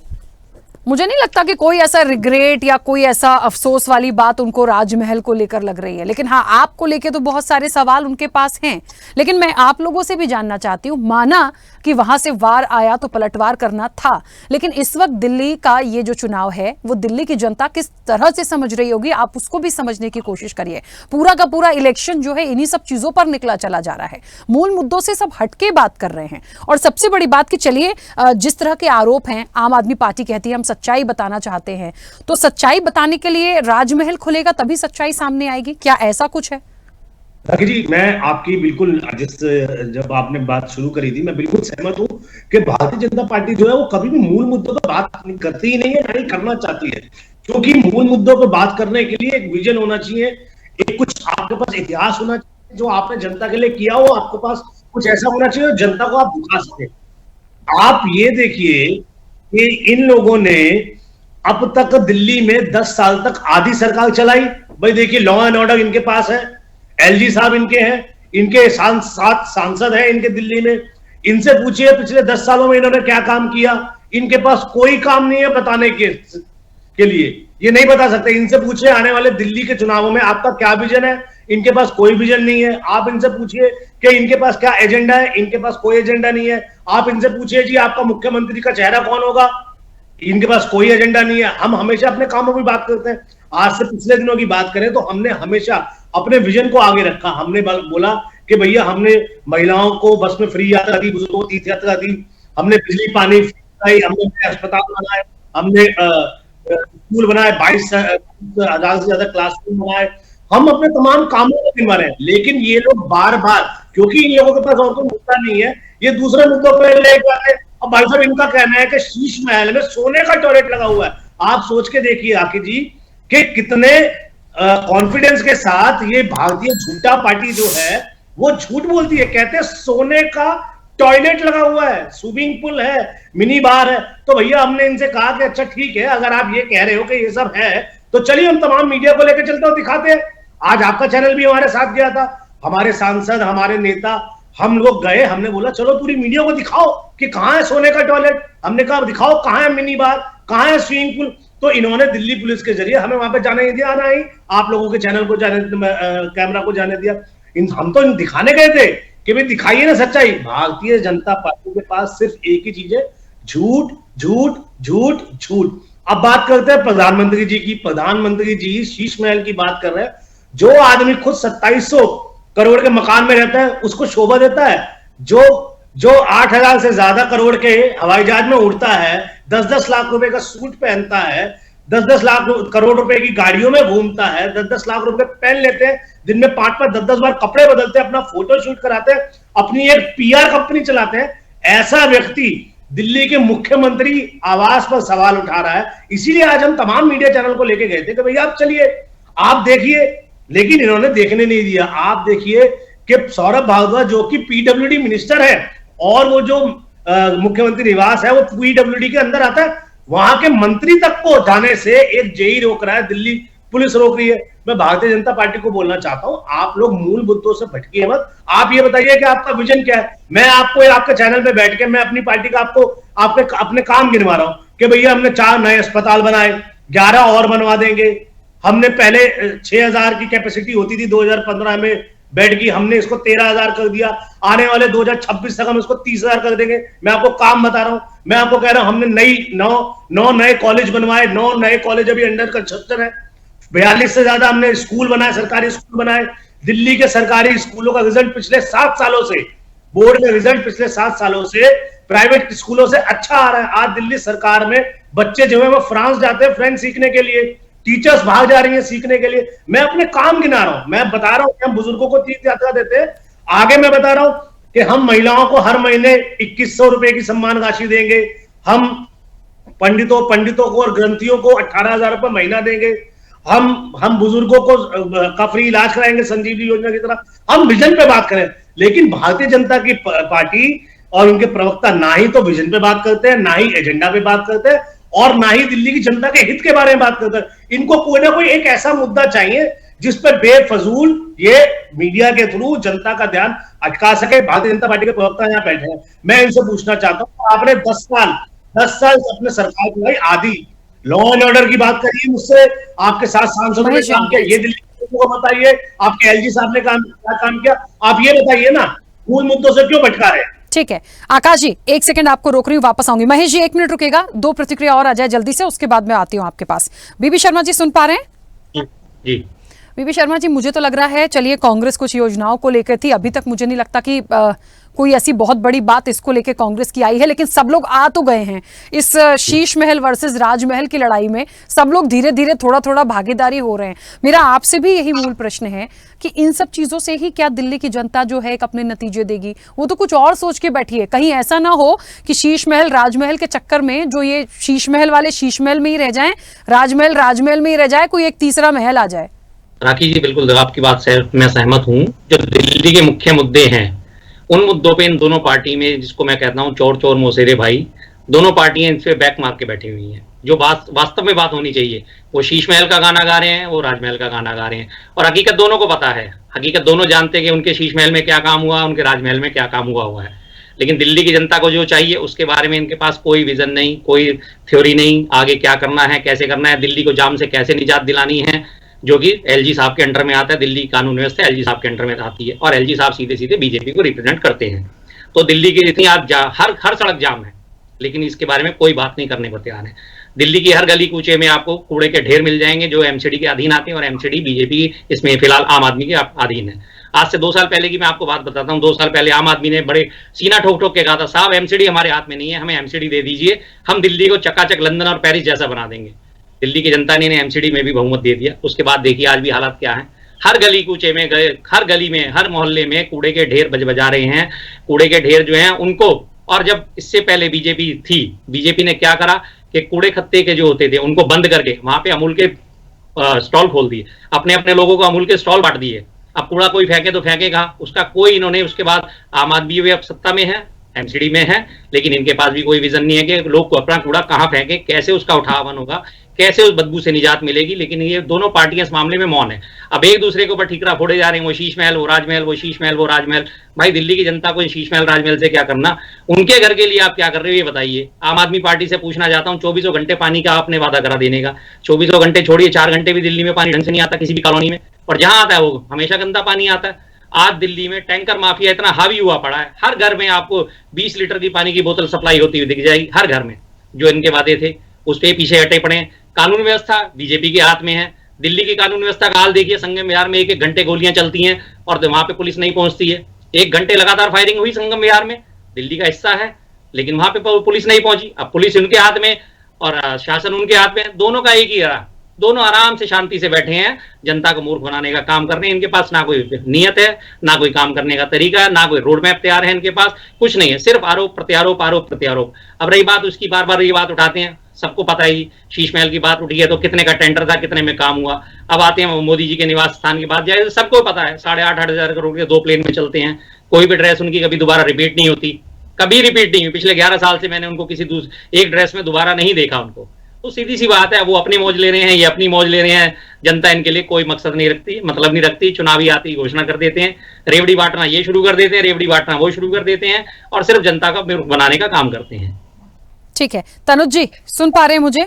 मुझे नहीं लगता कि कोई ऐसा रिग्रेट या कोई ऐसा अफसोस वाली बात उनको राजमहल को लेकर लग रही है, लेकिन हाँ, आपको लेके तो बहुत सारे सवाल उनके पास हैं। लेकिन मैं आप लोगों से भी जानना चाहती हूँ, माना कि वहां से वार आया तो पलटवार करना था, लेकिन इस वक्त दिल्ली का ये जो चुनाव है वो दिल्ली की जनता किस तरह से समझ रही होगी, आप उसको भी समझने की कोशिश करिए। पूरा का पूरा इलेक्शन जो है इन्हीं सब चीजों पर निकला चला जा रहा है, मूल मुद्दों से सब हटके बात कर रहे हैं। और सबसे बड़ी बात कि चलिए, जिस तरह के आरोप हैं, आम आदमी पार्टी कहती है हम सच्चाई बताना चाहते हैं, तो सच्चाई बताने के लिए राजमहल खुलेगा तभी सच्चाई सामने आएगी। क्या ऐसा कुछ है? राखी जी, मैं आपकी बिल्कुल जब आपने बात शुरू करी थी, मैं बिल्कुल सहमत हूं कि भारतीय जनता पार्टी जो है वो कभी भी मूल मुद्दों पर बात करती ही नहीं है, नहीं करना चाहती है। क्योंकि मूल मुद्दों पर बात करने के लिए एक विजन होना चाहिए, एक कुछ आपके पास इतिहास होना चाहिए जो आपने जनता के लिए किया हो, आपके पास कुछ ऐसा होना चाहिए जनता को आप दिखा सके। आप ये देखिए कि इन लोगों ने अब तक दिल्ली में 10 साल तक आधी सरकार चलाई। भाई देखिए, लॉ एंड ऑर्डर इनके पास है, एलजी साहब इनके हैं, इनके 7 सांसद हैं इनके दिल्ली में। इनसे पूछिए पिछले 10 सालों में इन्होंने क्या काम किया। इनके पास कोई काम नहीं है बताने के लिए, ये नहीं बता सकते। इनसे पूछिए आने वाले दिल्ली के चुनावों में आपका क्या विजन है, इनके पास कोई विजन नहीं है। आप इनसे पूछिए कि इनके पास क्या एजेंडा है, इनके पास कोई एजेंडा नहीं है। आप इनसे पूछिए जी आपका मुख्यमंत्री का चेहरा कौन होगा, इनके पास कोई एजेंडा नहीं है। हम हमेशा अपने कामों की बात करते हैं। आज से पिछले दिनों की बात करें तो हमने हमेशा अपने विजन को आगे रखा। हमने बोला कि भैया हमने महिलाओं को बस में फ्री यात्रा दी, बुजुर्गों को तीर्थ यात्रा दी, हमने बिजली पानी फ्री, हमने अस्पताल बनाए, हमने स्कूल बनाए, 22,000 से ज्यादा क्लासरूम बनाए। हम अपने तमाम कामों को गिनवा रहे हैं, लेकिन ये लोग बार बार, क्योंकि इन लोगों के पास और कोई मुद्दा नहीं है, ये दूसरे मुद्दों पर लेकर आए। अब भाई साहब इनका कहना है कि शीश महल में सोने का टॉयलेट लगा हुआ है। आप सोच के देखिए आखिर जी कि कितने कॉन्फिडेंस के साथ ये भारतीय झूठा पार्टी जो है वो झूठ बोलती है। कहते हैं सोने का टॉयलेट लगा हुआ है, स्विमिंग पूल है, मिनी बार है। तो भैया हमने इनसे कहा कि अच्छा ठीक है, अगर आप ये कह रहे हो कि ये सब है तो चलिए हम तमाम मीडिया को लेकर चलते हो, दिखाते हैं। आज आपका चैनल भी हमारे साथ गया था, हमारे सांसद, हमारे नेता, हम लोग गए, हमने बोला चलो पूरी मीडिया को दिखाओ कि कहाँ है सोने का टॉयलेट। हमने कहा दिखाओ कहाँ है मिनी बार, कहाँ है स्विमिंग पूल। तो इन्होंने दिल्ली पुलिस के जरिए हमें वहां पे जाने नहीं दिया, ना ही आप लोगों के चैनल को जाने, कैमरा को जाने दिया। हम तो दिखाने गए थे कि भाई दिखाइए ना सच्चाई। भारतीय जनता पार्टी के पास सिर्फ एक ही चीज है, झूठ झूठ झूठ झूठ। अब बात करते हैं प्रधानमंत्री जी की। प्रधानमंत्री जी शीश महल की बात कर रहे हैं। जो आदमी खुद 2700 करोड़ के मकान में रहता है उसको शोभा देता है। जो 8000 से ज्यादा करोड़ के हवाई जहाज में उड़ता है, 10-10 लाख रुपए का सूट पहनता है, 10-10 लाख करोड़ रुपए की गाड़ियों में घूमता है, 10-10 लाख रुपए पहन लेते हैं, दिन में 5-5 10-10 बार कपड़े बदलते हैं, अपना फोटो शूट कराते हैं, अपनी एक पीआर कंपनी चलाते हैं। ऐसा व्यक्ति दिल्ली के मुख्यमंत्री आवास पर सवाल उठा रहा है। इसीलिए आज हम तमाम मीडिया चैनल को लेके गए थे कि भैया आप चलिए, आप देखिए, लेकिन इन्होंने देखने नहीं दिया। आप देखिए कि सौरभ भारद्वाज जो कि पीडब्ल्यूडी मिनिस्टर है और वो जो मुख्यमंत्री निवास है वो पीडब्ल्यूडी के अंदर आता है, वहां के मंत्री तक को जाने से एक जेई रोक रहा है, दिल्ली पुलिस रोक रही है। मैं भारतीय जनता पार्टी को बोलना चाहता हूं, आप लोग मूल मुद्दों से भटकिए मत। आप ये बताइए कि आपका विजन क्या है। मैं आपको आपके चैनल पे बैठ के मैं अपनी पार्टी का आपको अपने काम गिनवा रहा हूं कि भैया हमने 4 नए अस्पताल बनाए, 11 और बनवा देंगे। हमने पहले 6000 की कैपेसिटी होती थी 2015 में बेड की, हमने इसको 13000 कर दिया। आने वाले 2026 तक हम इसको 30000 कर देंगे। मैं आपको काम बता रहा हूं। मैं आपको कह रहा हूं हमने 9 नए कॉलेज बनवाए, 9 नए कॉलेज अभी अंडर कंस्ट्रक्शन है। 42 से ज्यादा हमने स्कूल बनाए, सरकारी स्कूल बनाए। दिल्ली के सरकारी स्कूलों का रिजल्ट पिछले 7 सालों से, बोर्ड का रिजल्ट पिछले 7 सालों से प्राइवेट स्कूलों से अच्छा आ रहा है। आज दिल्ली सरकार में बच्चे जो है वो फ्रांस जाते हैं फ्रेंच सीखने के लिए, टीचर्स भाग जा रही हैं सीखने के लिए। मैं अपने काम गिना रहा हूं। मैं बता रहा हूं कि हम बुजुर्गों को तीर्थ यात्रा देते हैं। आगे मैं बता रहा हूं कि हम महिलाओं को हर महीने 2100 रुपए की सम्मान राशि देंगे। हम पंडितों को और ग्रंथियों को 18000 रुपए महीना देंगे। हम बुजुर्गों को का फ्री इलाज कराएंगे संजीवनी योजना की तरह। हम विजन पे बात करें, लेकिन भारतीय जनता की पार्टी और उनके प्रवक्ता ना ही तो विजन पे बात करते हैं, ना ही एजेंडा पे बात करते हैं, और ना ही दिल्ली की जनता के हित के बारे में बात करते हैं। इनको कोई ना कोई एक ऐसा मुद्दा चाहिए जिस पर बेफजूल ये मीडिया के थ्रू जनता का ध्यान अटका सके। भारतीय जनता पार्टी के प्रवक्ता यहाँ बैठे हैं, मैं इनसे पूछना चाहता हूँ, आपने 10 साल अपने सरकार चलाई, आदि लॉ एंड ऑर्डर की बात करिए मुझसे, आपके साथ सांसदों ने काम किया, ये दिल्ली को बताइए। आपके एलजी साहब ने क्या काम किया, आप ये बताइए ना। मूल मुद्दों से क्यों भटका रहे हैं? ठीक है आकाश जी, 1 सेकंड आपको रोक रही हूँ, वापस आऊंगी। महेश जी 1 मिनट रुकेगा, 2 प्रतिक्रिया और आ जाए जल्दी से, उसके बाद मैं आती हूँ आपके पास। बीबी शर्मा जी सुन पा रहे हैं? जी बीबी शर्मा जी, मुझे तो लग रहा है, चलिए कांग्रेस कुछ योजनाओं को लेकर थी, अभी तक मुझे नहीं लगता कि कोई ऐसी बहुत बड़ी बात इसको लेकर कांग्रेस की आई है, लेकिन सब लोग आ तो गए हैं इस शीश महल वर्सेस राजमहल की लड़ाई में। सब लोग धीरे धीरे थोड़ा थोड़ा भागीदारी हो रहे हैं। मेरा आपसे भी यही मूल प्रश्न है कि इन सब चीजों से ही क्या दिल्ली की जनता जो है एक अपने नतीजे देगी? वो तो कुछ और सोच के बैठी है। कहीं ऐसा ना हो कि शीश महल राजमहल के चक्कर में जो ये शीश महल वाले शीश महल में ही रह जाएं, राजमहल राजमहल में ही रह जाए, कोई एक तीसरा महल आ जाए। राखी जी बिल्कुल आपकी बात से मैं सहमत हूँ। जो दिल्ली के मुख्य मुद्दे हैं उन मुद्दों पे इन दोनों पार्टी में, जिसको मैं कहता हूँ चोर चोर मोसेरे भाई, दोनों पार्टियां इन पे बैक मार के बैठी हुई हैं। जो वास्तव में बात होनी चाहिए, वो शीश महल का गाना गा रहे हैं, वो राजमहल का गाना गा रहे हैं, और हकीकत दोनों को पता है। हकीकत दोनों जानते हैं कि उनके शीश महल में क्या काम हुआ, उनके राजमहल में क्या काम हुआ है। लेकिन दिल्ली की जनता को जो चाहिए उसके बारे में इनके पास कोई विजन नहीं, कोई थ्योरी नहीं, आगे क्या करना है, कैसे करना है, दिल्ली को जाम से कैसे निजात दिलानी है, जो कि एलजी साहब के अंडर में आता है। दिल्ली कानून व्यवस्था एलजी साहब के अंडर में आती है, और एलजी साहब सीधे सीधे बीजेपी को रिप्रेजेंट करते हैं। तो दिल्ली की जितनी आप हर सड़क जाम है, लेकिन इसके बारे में कोई बात नहीं करने को तैयार है। दिल्ली की हर गली कूचे में आपको कूड़े के ढेर मिल जाएंगे जो एमसीडी के अधीन आते हैं, और एमसीडी बीजेपी इसमें फिलहाल आम आदमी के अधीन है। आज से 2 साल पहले की मैं आपको बात बताता हूँ। 2 साल पहले आम आदमी ने बड़े सीना ठोक ठोक के कहा था, साहब एमसीडी हमारे हाथ में नहीं है, हमें एमसीडी दे दीजिए, हम दिल्ली को चकाचक लंदन और पेरिस जैसा बना देंगे। दिल्ली की जनता ने एमसीडी में भी बहुमत दे दिया। उसके बाद देखिए आज भी हालात क्या है। हर गली कूचे में गए, हर गली में, हर मोहल्ले में कूड़े के ढेर बजा रहे हैं। कूड़े के ढेर जो हैं उनको, और जब इससे पहले बीजेपी थी, बीजेपी ने क्या करा कि कूड़े खत्ते के जो होते थे उनको बंद करके वहां पे अमूल के स्टॉल खोल दिए, अपने अपने लोगों को अमूल के स्टॉल बांट दिए। अब कूड़ा कोई फेंके तो फेंकेगा, उसका कोई, इन्होंने उसके बाद आम आदमी भी अब सत्ता में है, एमसीडी में है, लेकिन इनके पास भी कोई विजन नहीं है कि लोग को अपना कूड़ा कहाँ फेंके, कैसे उसका उठावन होगा, कैसे उस बदबू से निजात मिलेगी। लेकिन ये दोनों पार्टियां इस मामले में मौन है। अब एक दूसरे के ऊपर ठीकरा फोड़े जा रहे हैं, वो शीश महल, वो राजमहल, वो शीश महल, वो राजमहल। भाई दिल्ली की जनता को शीश महल राजमहल से क्या करना, उनके घर के लिए आप क्या कर रहे हो ये बताइए। आम आदमी पार्टी से पूछना चाहता हूँ, 24 घंटे पानी का आपने वादा करा देने का, 24 घंटे छोड़िए, 4 घंटे भी दिल्ली में पानी ढंग से नहीं आता किसी भी कॉलोनी में, और जहां आता है वो हमेशा गंदा पानी आता है। आज दिल्ली में टैंकर माफिया इतना हावी हुआ पड़ा है, हर घर में आपको 20 लीटर की पानी की बोतल सप्लाई होती हुई दिख जाएगी, हर घर में। जो इनके वादे थे उस पर पीछे हटे पड़े हैं। कानून व्यवस्था बीजेपी के हाथ में है। दिल्ली की कानून व्यवस्था का हाल देखिए, संगम विहार में 1-1 घंटे गोलियां चलती हैं और वहां पे पुलिस नहीं पहुंचती है। 1 घंटे लगातार फायरिंग हुई संगम विहार में, दिल्ली का हिस्सा है, लेकिन वहां पे पुलिस नहीं पहुंची। अब पुलिस उनके हाथ में और शासन उनके हाथ में, दोनों का एक ही रहा। दोनों आराम से शांति से बैठे हैं, जनता को मूर्ख बनाने का काम कर रहे हैं। इनके पास ना कोई नियत है, ना कोई काम करने का तरीका है, ना कोई रोड मैप तैयार है, इनके पास कुछ नहीं है, सिर्फ आरोप प्रत्यारोप, आरोप प्रत्यारोप। अब रही बात उसकी, बार बार ये बात उठाते हैं, सबको पता है शीश महल की बात उठी है तो कितने का टेंडर था, कितने में काम हुआ। अब आते हैं मोदी जी के निवास स्थान की बात जाए, सबको पता है 8.5 हजार करोड़ के 2 प्लेन में चलते हैं। कोई भी ड्रेस उनकी कभी दोबारा रिपीट नहीं होती, कभी रिपीट नहीं हुई। पिछले 11 साल से मैंने उनको किसी एक ड्रेस में दोबारा नहीं देखा उनको। तो सीधी सी बात है, वो अपनी मौज ले रहे हैं, ये अपनी मौज ले रहे हैं। जनता इनके लिए कोई मकसद नहीं रखती, मतलब नहीं रखती। चुनावी आती घोषणा कर देते हैं, रेवड़ी बांटना ये शुरू कर देते हैं, रेवड़ी बांटना वो शुरू कर देते हैं, और सिर्फ जनता का मूर्ख बनाने का काम करते हैं। ठीक है तनुज जी, सुन पा रहे हैं मुझे?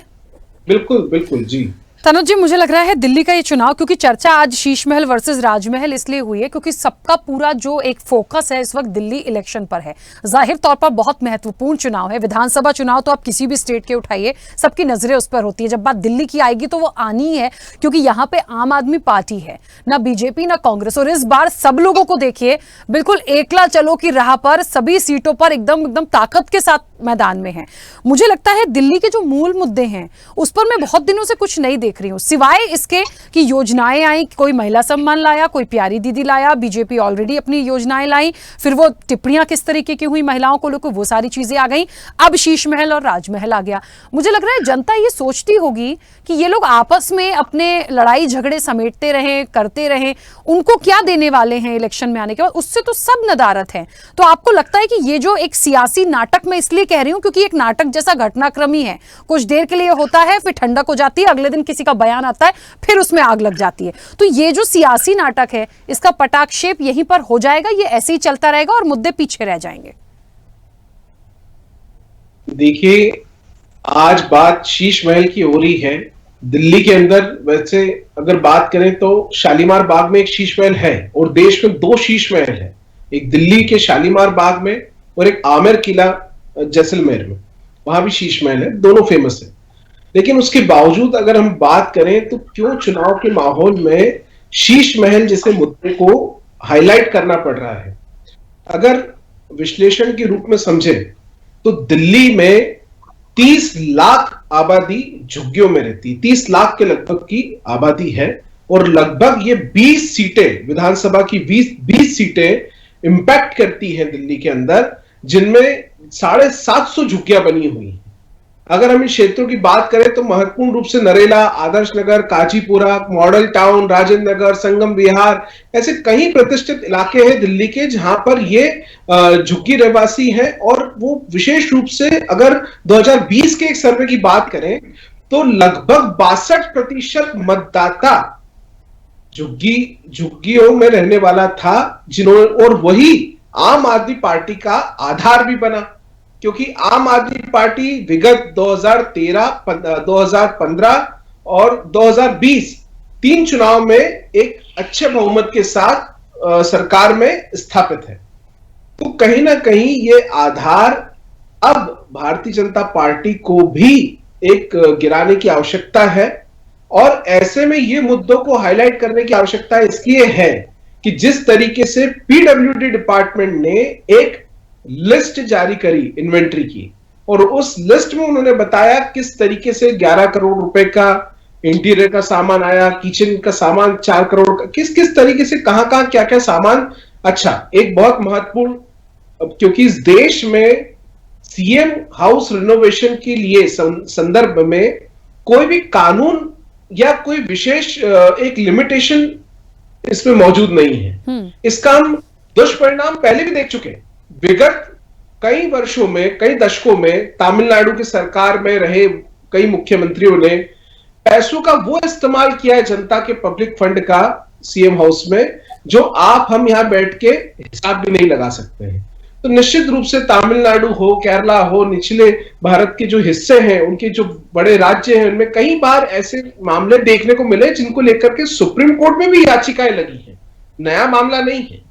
बिल्कुल बिल्कुल जी। तनुज जी, मुझे लग रहा है दिल्ली का ये चुनाव, क्योंकि चर्चा आज शीश महल वर्सेस राजमहल इसलिए हुई है क्योंकि सबका पूरा जो एक फोकस है इस वक्त दिल्ली इलेक्शन पर है। जाहिर तौर पर बहुत महत्वपूर्ण चुनाव है। विधानसभा चुनाव तो आप किसी भी स्टेट के उठाइए, सबकी नजरें उस पर होती है। जब बात दिल्ली की आएगी तो वो आनी है, क्योंकि यहाँ पे आम आदमी पार्टी है, ना बीजेपी ना कांग्रेस। और इस बार सब लोगों को देखिए, बिल्कुल एकला चलो की राह पर सभी सीटों पर एकदम ताकत के साथ मैदान में है। मुझे लगता है दिल्ली के जो मूल मुद्दे हैं उस पर मैं बहुत दिनों से कुछ नहीं देख रही हूँ, सिवाय इसके कि योजनाएं आई, कोई महिला सम्मान लाया, कोई प्यारी दीदी लाया, बीजेपी ऑलरेडी अपनी योजनाएं लाई, फिर वो टिप्पणियां किस तरीके की हुई महिलाओं को लेकर, वो सारी चीजें आ गई। अब शीश महल और राजमहल आ गया। मुझे लग रहा है जनता ये सोचती होगी कि ये लोग आपस में अपने लड़ाई झगड़े समेटते रहें, करते रहें, उनको क्या देने वाले हैं इलेक्शन में आने के बाद, उससे तो सब नदारत है। तो आपको लगता है कि ये जो एक सियासी नाटक, मैं इसलिए कह रही हूं क्योंकि एक नाटक जैसा घटनाक्रम ही है, कुछ देर के लिए होता है, फिर ठंडक हो जाती है, अगले दिन किसी का बयान आता है, फिर उसमें आग लग जाती है। तो ये जो सियासी नाटक है इसका पटाक्षेप यहीं पर हो जाएगा, ये ऐसे ही चलता रहेगा और मुद्दे पीछे रह जाएंगे? देखिए, आज बात शीश महल की हो रही है। दिल्ली के अंदर वैसे अगर बात करें तो शालीमार बाग में एक शीश महल है और देश में 2 शीश महल है, एक दिल्ली के शालीमार बाग में और एक आमेर किला जैसलमेर में, वहां भी शीश महल है, दोनों फेमस है। लेकिन उसके बावजूद अगर हम बात करें तो क्यों चुनाव के माहौल में शीश महल जैसे मुद्दे को हाईलाइट करना पड़ रहा है? अगर विश्लेषण के रूप में समझे तो दिल्ली में 30 लाख आबादी झुग्गियों में रहती है, 30 लाख के लगभग की आबादी है, और लगभग ये 20 सीटें, विधानसभा की 20 सीटें इंपैक्ट करती हैं दिल्ली के अंदर, जिनमें 750 झुग्गियां बनी हुई हैं। अगर हम इन क्षेत्रों की बात करें तो महत्वपूर्ण रूप से नरेला, आदर्श नगर, काजीपुरा, मॉडल टाउन, राजेंद्र नगर, संगम विहार, ऐसे कई प्रतिष्ठित इलाके हैं दिल्ली के जहां पर ये झुग्गी रहवासी हैं। और वो विशेष रूप से अगर 2020 के एक सर्वे की बात करें तो लगभग 62% मतदाता झुग्गियों में रहने वाला था, जिन्होंने, और वही आम आदमी पार्टी का आधार भी बना, क्योंकि आम आदमी पार्टी विगत 2013, 2015 और 2020 3 चुनाव में एक अच्छे बहुमत के साथ सरकार में स्थापित है। तो कहीं ना कहीं ये आधार अब भारतीय जनता पार्टी को भी एक गिराने की आवश्यकता है, और ऐसे में ये मुद्दों को हाईलाइट करने की आवश्यकता इसलिए है कि जिस तरीके से पीडब्ल्यूडी डिपार्टमेंट ने एक लिस्ट जारी करी इन्वेंट्री की, और उस लिस्ट में उन्होंने बताया किस तरीके से 11 करोड़ रुपए का इंटीरियर का सामान आया, किचन का सामान 4 करोड़ का, किस तरीके से कहां क्या सामान। अच्छा, एक बहुत महत्वपूर्ण, क्योंकि इस देश में सीएम हाउस रिनोवेशन के लिए संदर्भ में कोई भी कानून या कोई विशेष एक लिमिटेशन इसमें मौजूद नहीं है। इसका हम दुष्परिणाम पहले भी देख चुके हैं। विगत कई वर्षों में, कई दशकों में तमिलनाडु की सरकार में रहे कई मुख्यमंत्रियों ने पैसों का वो इस्तेमाल किया है जनता के पब्लिक फंड का सीएम हाउस में, जो आप हम यहां बैठ के हिसाब भी नहीं लगा सकते हैं। तो निश्चित रूप से तमिलनाडु हो, केरला हो, निचले भारत के जो हिस्से हैं, उनके जो बड़े राज्य हैं, उनमें कई बार ऐसे मामले देखने को मिले जिनको लेकर के सुप्रीम कोर्ट में भी याचिकाएं लगी हैं। नया मामला नहीं है,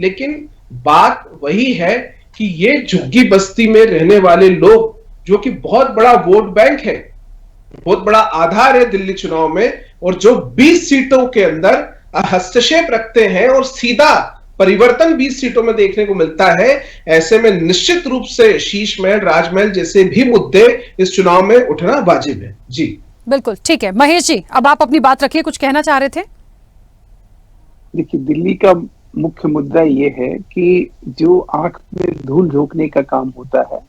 लेकिन बात वही है कि ये झुग्गी बस्ती में रहने वाले लोग, जो कि बहुत बड़ा वोट बैंक है, बहुत बड़ा आधार है दिल्ली चुनाव में, और जो 20 सीटों के अंदर हस्तक्षेप रखते हैं और सीधा परिवर्तन 20 सीटों में देखने को मिलता है, ऐसे में निश्चित रूप से शीश महल, राजमहल जैसे भी मुद्दे इस चुनाव में उठना वाजिब है। जी बिल्कुल ठीक है। महेश जी, अब आप अपनी बात रखिए, कुछ कहना चाह रहे थे। देखिए, दिल्ली का मुख्य मुद्दा ये है कि जो आंख में धूल झोंकने का काम होता है,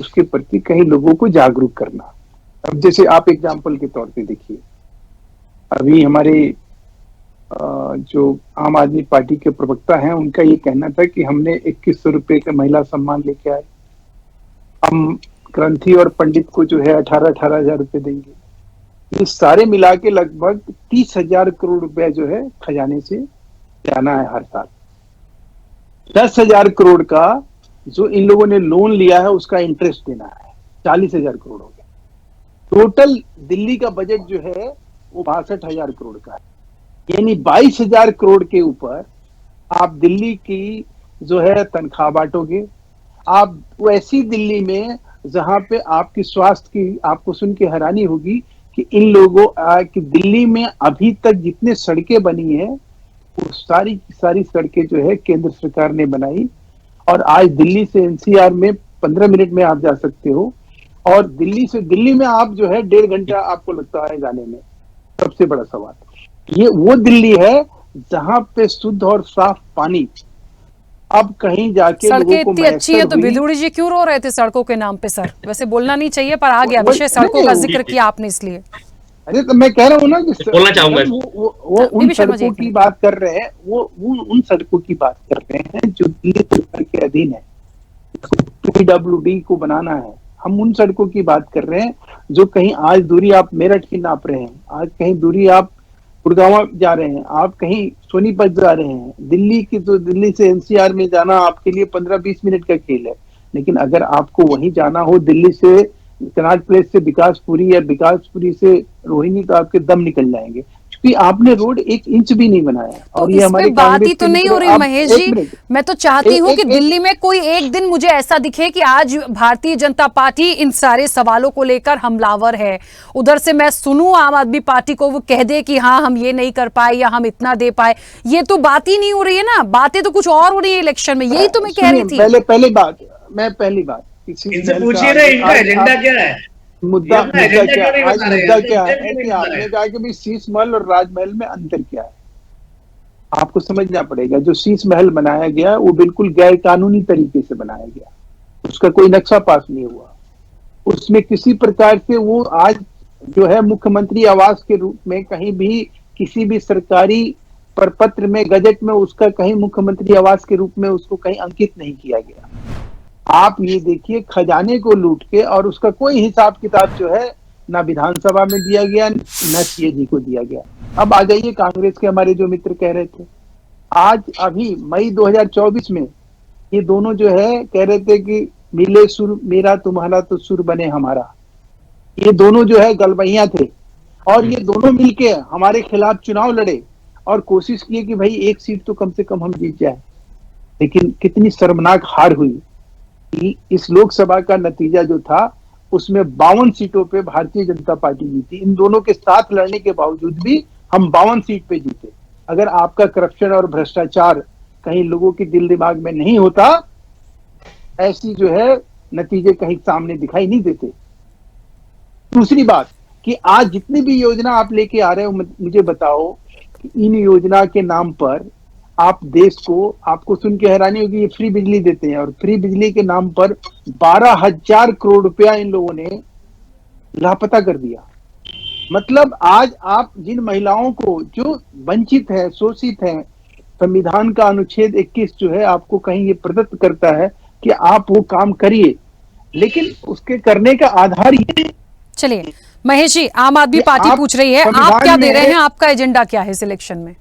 उसके प्रति कहीं लोगों को जागरूक करना। अब जैसे आप एग्जाम्पल के तौर पे देखिए, अभी हमारे जो आम आदमी पार्टी के प्रवक्ता हैं, उनका ये कहना था कि हमने 2100 रुपए का महिला सम्मान लेके आए, हम ग्रंथी और पंडित को जो है 18,000 रुपए देंगे। ये सारे मिला के लगभग 30,000 करोड़ रुपए जो है खजाने से जाना है हर साल। 10,000 करोड़ का जो इन लोगों ने लोन लिया है उसका इंटरेस्ट देना है, 40,000 करोड़ हो गया। टोटल दिल्ली का बजट जो है वो 62,000 करोड़ का है, यानी 22,000 करोड़ के ऊपर आप दिल्ली की जो है तनख्वाह बांटोगे। आप वैसी दिल्ली में जहां पे आपकी स्वास्थ्य की, आपको सुन के हैरानी होगी कि इन लोगों की दिल्ली में अभी तक जितने सड़कें बनी है वो सारी की सारी सड़कें जो है केंद्र सरकार ने बनाई, और आज दिल्ली से एनसीआर में 15 मिनट में आप जा सकते हो, और दिल्ली से दिल्ली में आप जो है 1.5 घंटा आपको लगता है जाने में। सबसे बड़ा सवाल ये वो दिल्ली है जहां पे शुद्ध और साफ पानी अब कहीं जाके सड़कें इतनी अच्छी है तो बिधूड़ी जी क्यों रो रहे थे सड़कों के नाम पे? सर वैसे बोलना नहीं चाहिए, पर आ गया विषय, सड़कों का जिक्र किया आपने इसलिए। अरे तो मैं कह रहा हूँ ना कि बोलना चाहूंगा, वो उन सड़कों की बात कर रहे हैं, वो उन सड़कों की बात कर रहे हैं जो दिल्ली सरकार के अधीन है, PWD को बनाना है। हम उन सड़कों की बात कर रहे हैं जो कहीं आज दूरी आप मेरठ की नाप रहे हैं, आज कहीं दूरी आप गुड़गांव जा रहे हैं, आप कहीं सोनीपत जा रहे हैं। दिल्ली की तो दिल्ली से एनसीआर में जाना आपके लिए 15-20 मिनट का खेल है, लेकिन अगर आपको वहीं जाना हो दिल्ली से कनाट प्लेस से विकासपुरी या विकासपुरी से रोहिणी, तो आपके दम निकल जाएंगे, क्योंकि आपने रोड 1 इंच भी नहीं बनाया। तो और ये हमारी बात ही तो नहीं हो रही महेश जी। मैं तो चाहती हूँ कि दिल्ली में कोई एक दिन मुझे ऐसा दिखे कि आज भारतीय जनता पार्टी इन सारे सवालों को लेकर हमलावर है, उधर से मैं सुनूं आम आदमी पार्टी को वो कह दे कि हाँ हम ये नहीं कर पाए या हम इतना दे पाए। ये तो बात ही नहीं हो रही है ना, बातें तो कुछ और हो रही है इलेक्शन में, यही तो मैं कह रही थी। पहली बात इनसे पूछिए ना, इनका एजेंडा क्या है, मुद्दा क्या है? आपने कहा कि भाई शीश महल और राजमहल में अंतर क्या है? आपको समझना पड़ेगा, जो शीश महल बनाया गया वो बिल्कुल गैर कानूनी तरीके से बनाया गया, उसका कोई नक्शा पास नहीं हुआ, उसमें किसी प्रकार से वो आज जो है मुख्यमंत्री आवास के रूप में कहीं भी किसी भी सरकारी प्रपत्र में, गजट में उसका कहीं मुख्यमंत्री आवास के रूप में उसको कहीं अंकित नहीं किया गया। आप ये देखिए, खजाने को लूट के, और उसका कोई हिसाब किताब जो है ना विधानसभा में दिया गया ना सीएजी को दिया गया। अब आ जाइए कांग्रेस के हमारे जो मित्र कह रहे थे, आज अभी मई 2024 में ये दोनों जो है कह रहे थे कि मिले सुर मेरा तुम्हारा तो सुर बने हमारा। ये दोनों जो है गलबैया थे, और ये दोनों मिलके हमारे खिलाफ चुनाव लड़े और कोशिश किए कि भाई 1 सीट तो कम से कम हम जीत जाए। लेकिन कितनी शर्मनाक हार हुई कि इस लोकसभा का नतीजा जो था उसमें 52 सीटों पे भारतीय जनता पार्टी जीती। इन दोनों के साथ लड़ने के बावजूद भी हम 52 सीट पे जीते। अगर आपका करप्शन और भ्रष्टाचार कहीं लोगों के दिल दिमाग में नहीं होता, ऐसी जो है नतीजे कहीं सामने दिखाई नहीं देते। दूसरी बात कि आज जितनी भी योजना आप लेके आ रहे हो, मुझे बताओ कि इन योजना के नाम पर आप देश को, आपको सुन के हैरानी होगी, ये फ्री बिजली देते हैं, और फ्री बिजली के नाम पर 12,000 करोड़ रुपया इन लोगों ने लापता कर दिया। मतलब आज आप जिन महिलाओं को जो वंचित है, शोषित है, संविधान का अनुच्छेद 21 जो है आपको कहीं ये प्रदत्त करता है कि आप वो काम करिए, लेकिन उसके करने का आधार ये। चलिए महेश जी, आम आदमी पार्टी पूछ रही है, आप क्या दे रहे हैं, आपका एजेंडा क्या है सिलेक्शन में?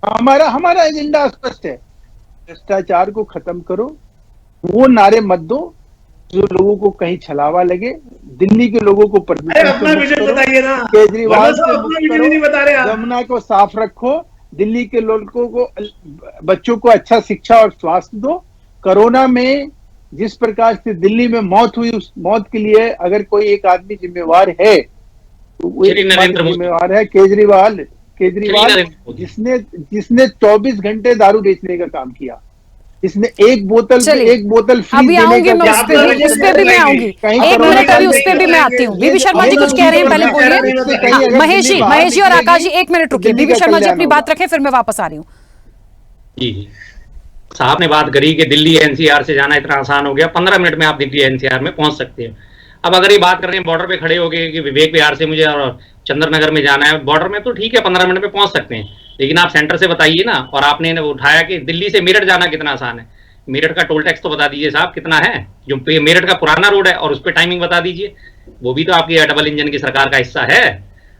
हमारा एजेंडा स्पष्ट है, भ्रष्टाचार को खत्म करो, वो नारे मत दो जो लोगों को कहीं छलावा लगे, दिल्ली के लोगों को केजरीवाल से मुक्त करो, यमुना को साफ रखो, दिल्ली के लोगों को, बच्चों को अच्छा शिक्षा और स्वास्थ्य दो। कोरोना में जिस प्रकार से दिल्ली में मौत हुई, उस मौत के लिए अगर कोई एक आदमी जिम्मेवार है तो वो जिम्मेवार है केजरीवाल, जिसने 24 घंटे दारू बेचने का काम किया, इसने एक बोतल अभी आऊंगी मैं उस पे भी मैं आऊंगी, एक मिनट अभी उस पे भी मैं आती हूँ। बीबी शर्मा जी कुछ कह रहे हैं, पहले बोलिए। महेश जी और आकाश जी एक मिनट रुकिए, बीबी शर्मा जी अपनी बात रखें, फिर मैं वापस आ रही हूँ। जी साहब ने बात करी कि दिल्ली एनसीआर से जाना इतना आसान हो गया, 15 मिनट में आप दिल्ली एनसीआर में पहुंच सकते हैं। अब अगर ये बात कर रहे हैं बॉर्डर पे खड़े हो गए कि विवेक विहार से मुझे और चंद्रनगर में जाना है, बॉर्डर में तो ठीक है 15 मिनट में पहुंच सकते हैं, लेकिन आप सेंटर से बताइए ना। और आपने उठाया कि दिल्ली से मेरठ जाना कितना आसान है, मेरठ का टोल टैक्स तो बता दीजिए साहब कितना है, जो मेरठ का पुराना रोड है, और उस पर टाइमिंग बता दीजिए। वो भी तो आपकी डबल इंजन की सरकार का हिस्सा है,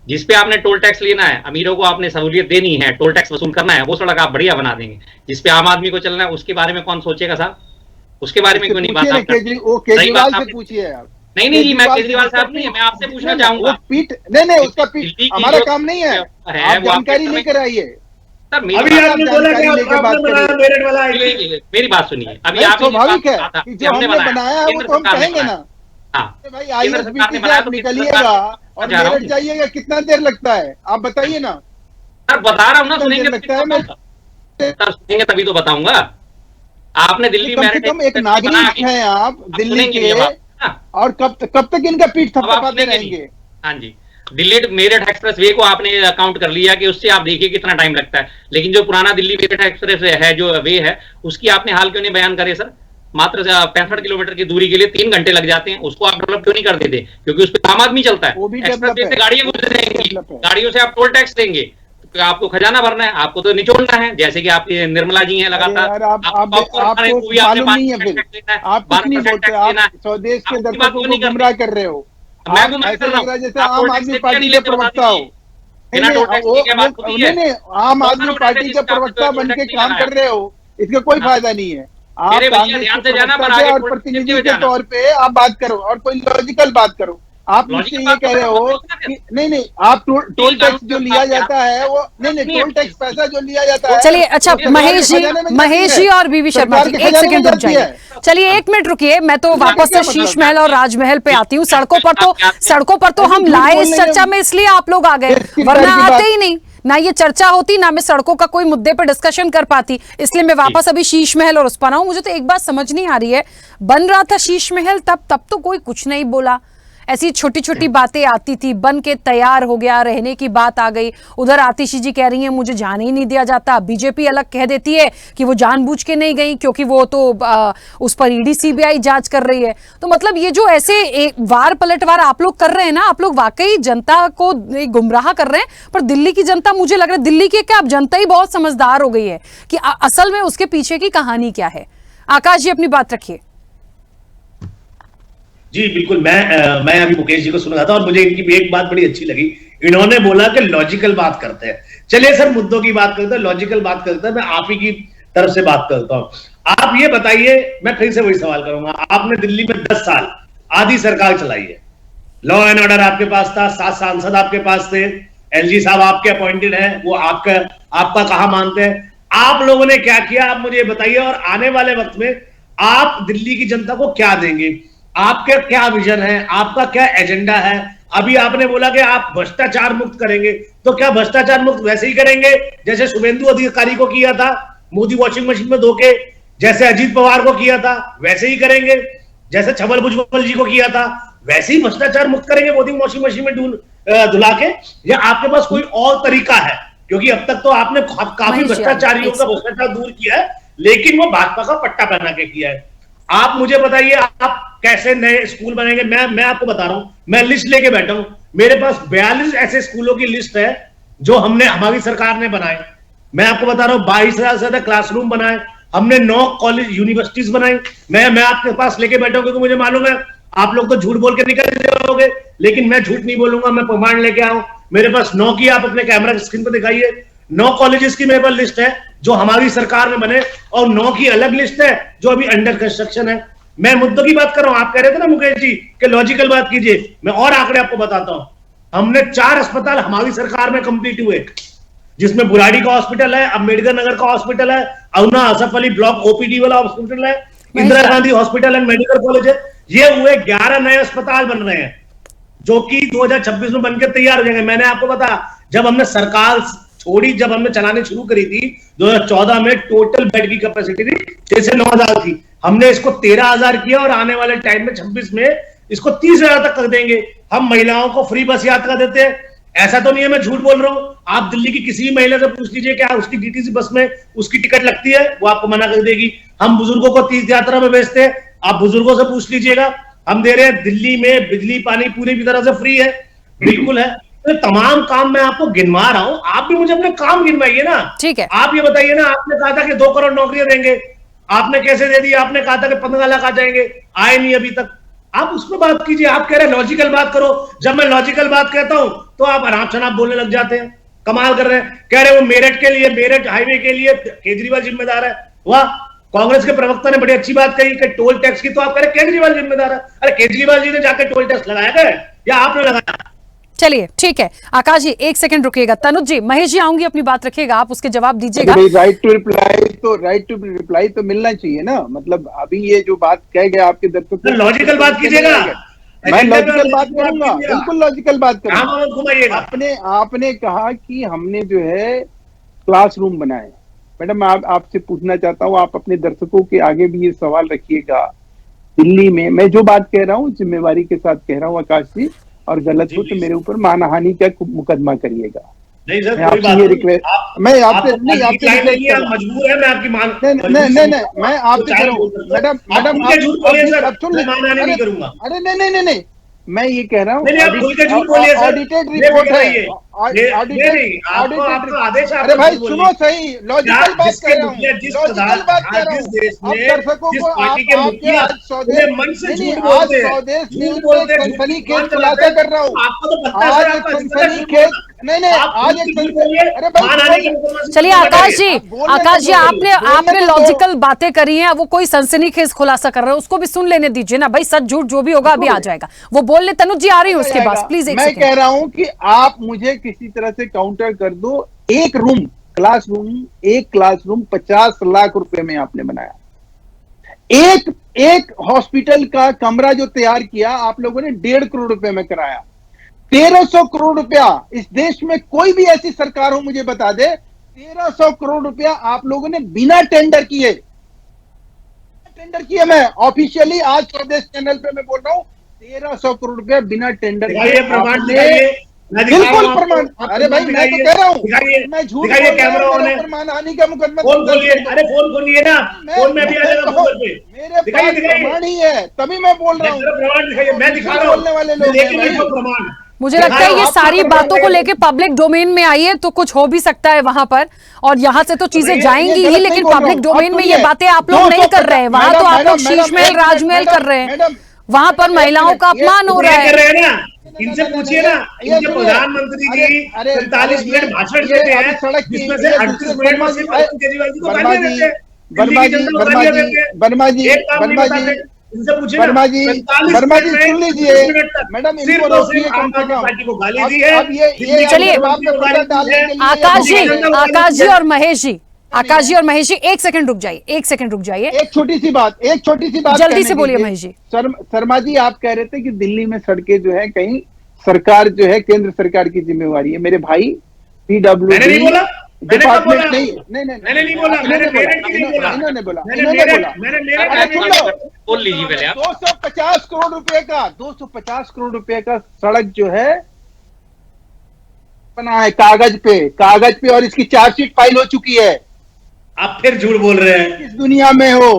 जिसपे आपने टोल टैक्स लेना है, अमीरों को आपने सहूलियत देनी है, टोल टैक्स वसूल करना है, वो सड़क आप बढ़िया बना देंगे। जिसपे आम आदमी को चलना है उसके बारे में कौन सोचेगा साहब? उसके बारे में क्यों नहीं बात? केजरीवाल से पूछिए आप। नहीं जी, मैं केजरीवाल साहब नहीं है, मैं आपसे पूछना चाहूंगा। नहीं उसका पीठ हमारा काम नहीं है, आप जानकारी लेकर आइए। मेरी बात सुनिए, अभी आप स्वाभाविक है कि जो हमने बनाया है वो तो हम कहेंगे ना। भाई आईएसबीटी से आप निकलिएगा और मेरठ जाइएगा, कितना देर लगता है आप बताइए ना। सर बता रहा हूँ ना, सुनेंगे सर, सुनेंगे तभी तो बताऊंगा। आपने दिल्ली में एक नागरिक हैं आप दिल्ली के, और कब तक इनका पीठ थपथपाते रहेंगे? हाँ जी, दिल्ली मेरठ एक्सप्रेस वे को आपने काउंट कर लिया कि उससे आप देखिए कितना टाइम लगता है, लेकिन जो पुराना दिल्ली मेरठ एक्सप्रेस है, जो वे है, उसकी आपने हाल क्यों नहीं बयान करे सर? मात्र 65 किलोमीटर की दूरी के लिए 3 घंटे लग जाते हैं, उसको आप डेवलप क्यों नहीं कर देते? क्योंकि उस पर आम आदमी चलता है, एक्सप्रेस वे से गाड़ियां गुजरेंगी, गाड़ियों से आप टोल टैक्स देंगे, तो आपको खजाना भरना है, आपको तो निचोड़ना है, जैसे कि आपकी निर्मला जी हैं लगातार। आप स्वदेश के दर्शकों को गुमराह कर रहे हो, ऐसा लग रहा है जैसे आम आदमी पार्टी के प्रवक्ता हो। आम आदमी पार्टी के प्रवक्ता बन के काम कर रहे हो, इसका कोई फायदा नहीं है। आप कांग्रेस और प्रतिनिधि के तौर पे आप बात करो और कोई लॉजिकल बात करो। आप मुझसे ये कह रहे हो कि नहीं आप टोल टैक्स जो लिया जाता है वो नहीं टोल टैक्स पैसा जो लिया जाता है। चलिए अच्छा महेश जी और बीबी शर्मा जी एक सेकंड रुक जाइए। चलिए 1 मिनट रुकिए, मैं तो वापस से शीश महल और राजमहल पे आती हूँ। सड़कों पर तो हम लाए इस चर्चा में, इसलिए आप लोग आ गए, वरना आते ही नहीं ना। ये चर्चा होती ना, मैं सड़कों का कोई मुद्दे पर डिस्कशन कर पाती, इसलिए मैं वापस अभी शीश महल और उस पर आऊं। मुझे तो एक बात समझ नहीं आ रही है, बन रहा था शीश महल तब तो कोई कुछ नहीं बोला, ऐसी छोटी छोटी बातें आती थी, बन के तैयार हो गया, रहने की बात आ गई। उधर आतिशी जी कह रही हैं मुझे जाने ही नहीं दिया जाता, बीजेपी अलग कह देती है कि वो जानबूझ के नहीं गई क्योंकि वो तो उस पर ईडी सीबीआई जांच कर रही है। तो मतलब ये जो ऐसे वार पलटवार आप लोग कर रहे हैं ना, आप लोग वाकई जनता को गुमराह कर रहे हैं। पर दिल्ली की जनता, मुझे लग रहा है दिल्ली की क्या अब जनता ही बहुत समझदार हो गई है कि असल में उसके पीछे की कहानी क्या है। आकाश जी अपनी बात रखिए। जी बिल्कुल, मैं अभी मुकेश जी को सुन रहा था और मुझे इनकी एक बात बड़ी अच्छी लगी, इन्होंने बोला कि लॉजिकल बात करते हैं। चलिए सर मुद्दों की बात करते हैं, लॉजिकल बात करते हैं, मैं आप ही की तरफ से बात करता हूं। आप ये बताइए, मैं फिर से वही सवाल करूंगा, आपने दिल्ली में 10 साल आधी सरकार चलाई है, लॉ एंड ऑर्डर आपके पास था, 7 सांसद आपके पास थे, एलजी साहब आपके अपॉइंटेड है, वो आपका कहा मानते हैं। आप लोगों ने क्या किया आप मुझे बताइए, और आने वाले वक्त में आप दिल्ली की जनता को क्या देंगे? आपका क्या विजन है, आपका क्या एजेंडा है? अभी आपने बोला कि आप भ्रष्टाचार मुक्त करेंगे, तो क्या भ्रष्टाचार मुक्त वैसे ही करेंगे जैसे शुभेंदु अधिकारी को किया था मोदी वॉशिंग मशीन में धोके, जैसे अजीत पवार को किया था वैसे ही करेंगे, जैसे छबल भुजबल जी को किया था वैसे ही भ्रष्टाचार मुक्त करेंगे मोदी वॉशिंग मशीन में धुला के? या आपके पास कोई और तरीका है? क्योंकि अब तक तो आपने काफी भ्रष्टाचारियों का भ्रष्टाचार दूर किया है, लेकिन वो भाजपा का पट्टा पहना के किया है। आप मुझे बताइए आप कैसे नए स्कूल बनेंगे? मैं आपको बता रहा हूं, मैं लिस्ट लेके बैठा हूं, मेरे पास 42 ऐसे स्कूलों की लिस्ट है जो हमारी सरकार ने बनाए। मैं आपको बता रहा हूं 22,000 से ज्यादा क्लासरूम बनाए, हमने 9 कॉलेज यूनिवर्सिटीज बनाई। मैं आपके पास लेके बैठा हूं क्योंकि मुझे मालूम है आप लोग तो झूठ बोल के निकल जाओगे, लेकिन मैं झूठ नहीं बोलूंगा, मैं प्रमाण लेके आऊं। मेरे पास 9 की, आप अपने कैमरा की स्क्रीन पर दिखाइए, 9 कॉलेजेस की मेरे पास लिस्ट है जो हमारी सरकार में बने, और 9 की अलग लिस्ट है जो अभी अंडर कंस्ट्रक्शन है। मैं मुद्दों की बात कर रहा हूं। आप कह रहे थे ना मुकेश जी कि लॉजिकल बात कीजिए, मैं और आंकड़े आपको बताता हूं। हमने 4 अस्पताल हमारी सरकार में कंप्लीट हुए, जिसमें बुराड़ी का हॉस्पिटल है, अम्बेडकर नगर का हॉस्पिटल है, अरुणा असफ अली ब्लॉक ओपीडी वाला हॉस्पिटल है, Indira Gandhi hospital and medical college है। ये हुए 11 नए अस्पताल बन रहे हैं जो कि 2026 में बनकर तैयार हो जाएंगे। मैंने आपको बताया, जब हमने सरकार छोड़ी, जब हमने चलाने शुरू करी थी 2014 में, टोटल बेड की कैपेसिटी थी 6 से 9,000 थी। हमने इसको 13,000 किया और आने वाले टाइम में 26 में इसको 30,000 तक कर देंगे। हम महिलाओं को फ्री बस यात्रा देते हैं, ऐसा तो नहीं है मैं झूठ बोल रहा हूं। आप दिल्ली की किसी भी महिला से पूछ लीजिए क्या उसकी डीटीसी बस में उसकी टिकट लगती है, वो आपको मना कर देगी। हम बुजुर्गों को तीर्थ यात्रा में भेजते हैं, आप बुजुर्गों से पूछ लीजिएगा। हम दे रहे हैं दिल्ली में बिजली पानी पूरी तरह से फ्री है, बिल्कुल है। तो तमाम काम मैं आपको गिनवा रहा हूं, आप भी मुझे अपने काम गिनवाइए ना। ठीक है, आप ये बताइए ना, आपने कहा था कि 2 करोड़ नौकरियां देंगे, आपने कैसे दे दी? आपने कहा था कि 15 लाख आ जाएंगे, आए नहीं अभी तक। आप उसमें बात कीजिए, आप कह रहे हैं लॉजिकल बात करो। जब मैं लॉजिकल बात कहता हूं तो आप अनाप शनाप बोलने लग जाते हैं, कमाल कर रहे हैं। कह रहे हैं वो मेरठ के लिए, मेरठ हाईवे के लिए केजरीवाल जिम्मेदार है। वाह, कांग्रेस के प्रवक्ता ने बड़ी अच्छी बात कही कि टोल टैक्स की तो आप कह रहे केजरीवाल जिम्मेदार है। अरे केजरीवाल जी ने जाकर टोल टैक्स लगाया है या आपने लगाया? चलिए ठीक है, आकाश जी 1 सेकंड रुकिएगा। तनुज जी, महेश जी आऊंगी, अपनी बात रखिएगा, आप उसके जवाब दीजिएगा। राइट टू रिप्लाई तो मिलना चाहिए ना। मतलब अभी ये जो बात कह गया आपके दर्शकों को, लॉजिकल बात कीजिएगा। मैं लॉजिकल बात करूंगा, बिल्कुल लॉजिकल बात करूंगा। आपने कहा कि हमने जो है क्लासरूम बनाए। मैडम आपसे पूछना चाहता हूँ, आप अपने दर्शकों के आगे भी ये सवाल रखिएगा। दिल्ली में मैं जो बात कह रहा हूँ जिम्मेवारी के साथ कह रहा हूँ आकाश जी, और गलत हो तो मेरे ऊपर मानहानि का मुकदमा करिएगा। नहीं सर, मैं आपसे ये रिक्वेस्ट, मैं आपसे नहीं, आपसे मजबूर है, मैं आपकी मान नहीं मैं आपसे कह रहा हूँ मैडम, नहीं करूंगा। अरे नहीं, मैं ये कह रहा हूँ ऑडिटेड रिपोर्ट है, अरे भाई सुनो सही, लॉजिकल बात कर रहा हूँ, लॉजिकल बात कर रहा हूँ। दर्शकों को आपके आज स्वदेश सनसनीखेज खुलासा कर रहा हूँ। आज एक सनसनीखेज नहीं आज एक, अरे भाई चलिए आकाश जी आपने लॉजिकल बातें करी हैं, वो कोई सनसनीखेज खुलासा कर रहे हैं, उसको भी सुन लेने दीजिए ना भाई। सच झूठ जो भी होगा अभी आ जाएगा, वो बोल ले। तनुज जी आ रही हूँ उसके पास, प्लीज। मैं कह रहा हूँ कि आप मुझे किसी तरह से काउंटर कर दो। एक क्लासरूम 50 लाख रुपए में आपने बनाया। एक हॉस्पिटल का कमरा जो तैयार किया आप लोगों ने 1.5 करोड़ रुपए में कराया। 1300 करोड़ रुपया, इस देश में कोई भी ऐसी सरकार हो मुझे बता दे, 1300 करोड़ रुपया आप लोगों ने बिना टेंडर किए मैं ऑफिशियली आज स्वदेश चैनल पे मैं बोल रहा हूं, 1300 करोड़ रुपया बिना टेंडर किए। बिल्कुल प्रमाण। अरे भाई मैं तो कह रहा हूँ, मैं झूठ मानहानि का मुकदमा। अरे फोन खोलिए ना, फोन में भी आ जाएगा गूगल पे। मेरे पास प्रमाण ही है, तभी मैं बोल रहा हूँ। मैं दिखा रहा हूँ बोलने वाले लोग प्रमाण। मुझे लगता है ये सारी बातों को लेके पब्लिक डोमेन में आई है तो कुछ हो भी सकता है वहां पर, और यहाँ से तो चीजें जाएंगी ही, लेकिन पब्लिक डोमेन में ये बातें आप लोग नहीं कर रहे हैं। वहां तो आप लोग शीशमहल राजमहल कर रहे हैं, वहां पर महिलाओं का अपमान हो रहा है। इनसे पूछिए ना, इनके प्रधानमंत्री जी 45 मिनट भाषण देते हैं, जिसमें से 38 मिनट में सिर्फ केजरीवाल जी को गालियां देते हैं। वर्मा जी सुन लीजिए मैडम, इनको रोकिए कम से कम। पार्टी को गाली दी है। चलिए आकाश जी और महेश जी 1 सेकंड रुक जाइए, 1 सेकंड रुक जाइए। एक छोटी सी बात जल्दी से बोलिए महेश जी। शर्मा जी आप कह रहे थे कि दिल्ली में सड़कें जो है कहीं सरकार जो है केंद्र सरकार की जिम्मेवारी है। मेरे भाई PWD डिपार्टमेंट नहीं बोला, इन्होंने बोला। बोल लीजिए पहले आप। 250 करोड़ रुपए का 250 करोड़ रुपए का सड़क जो है बना है कागज पे, और इसकी चार्जशीट फाइल हो चुकी है। आप फिर झूठ बोल रहे हैं। इस दुनिया में हो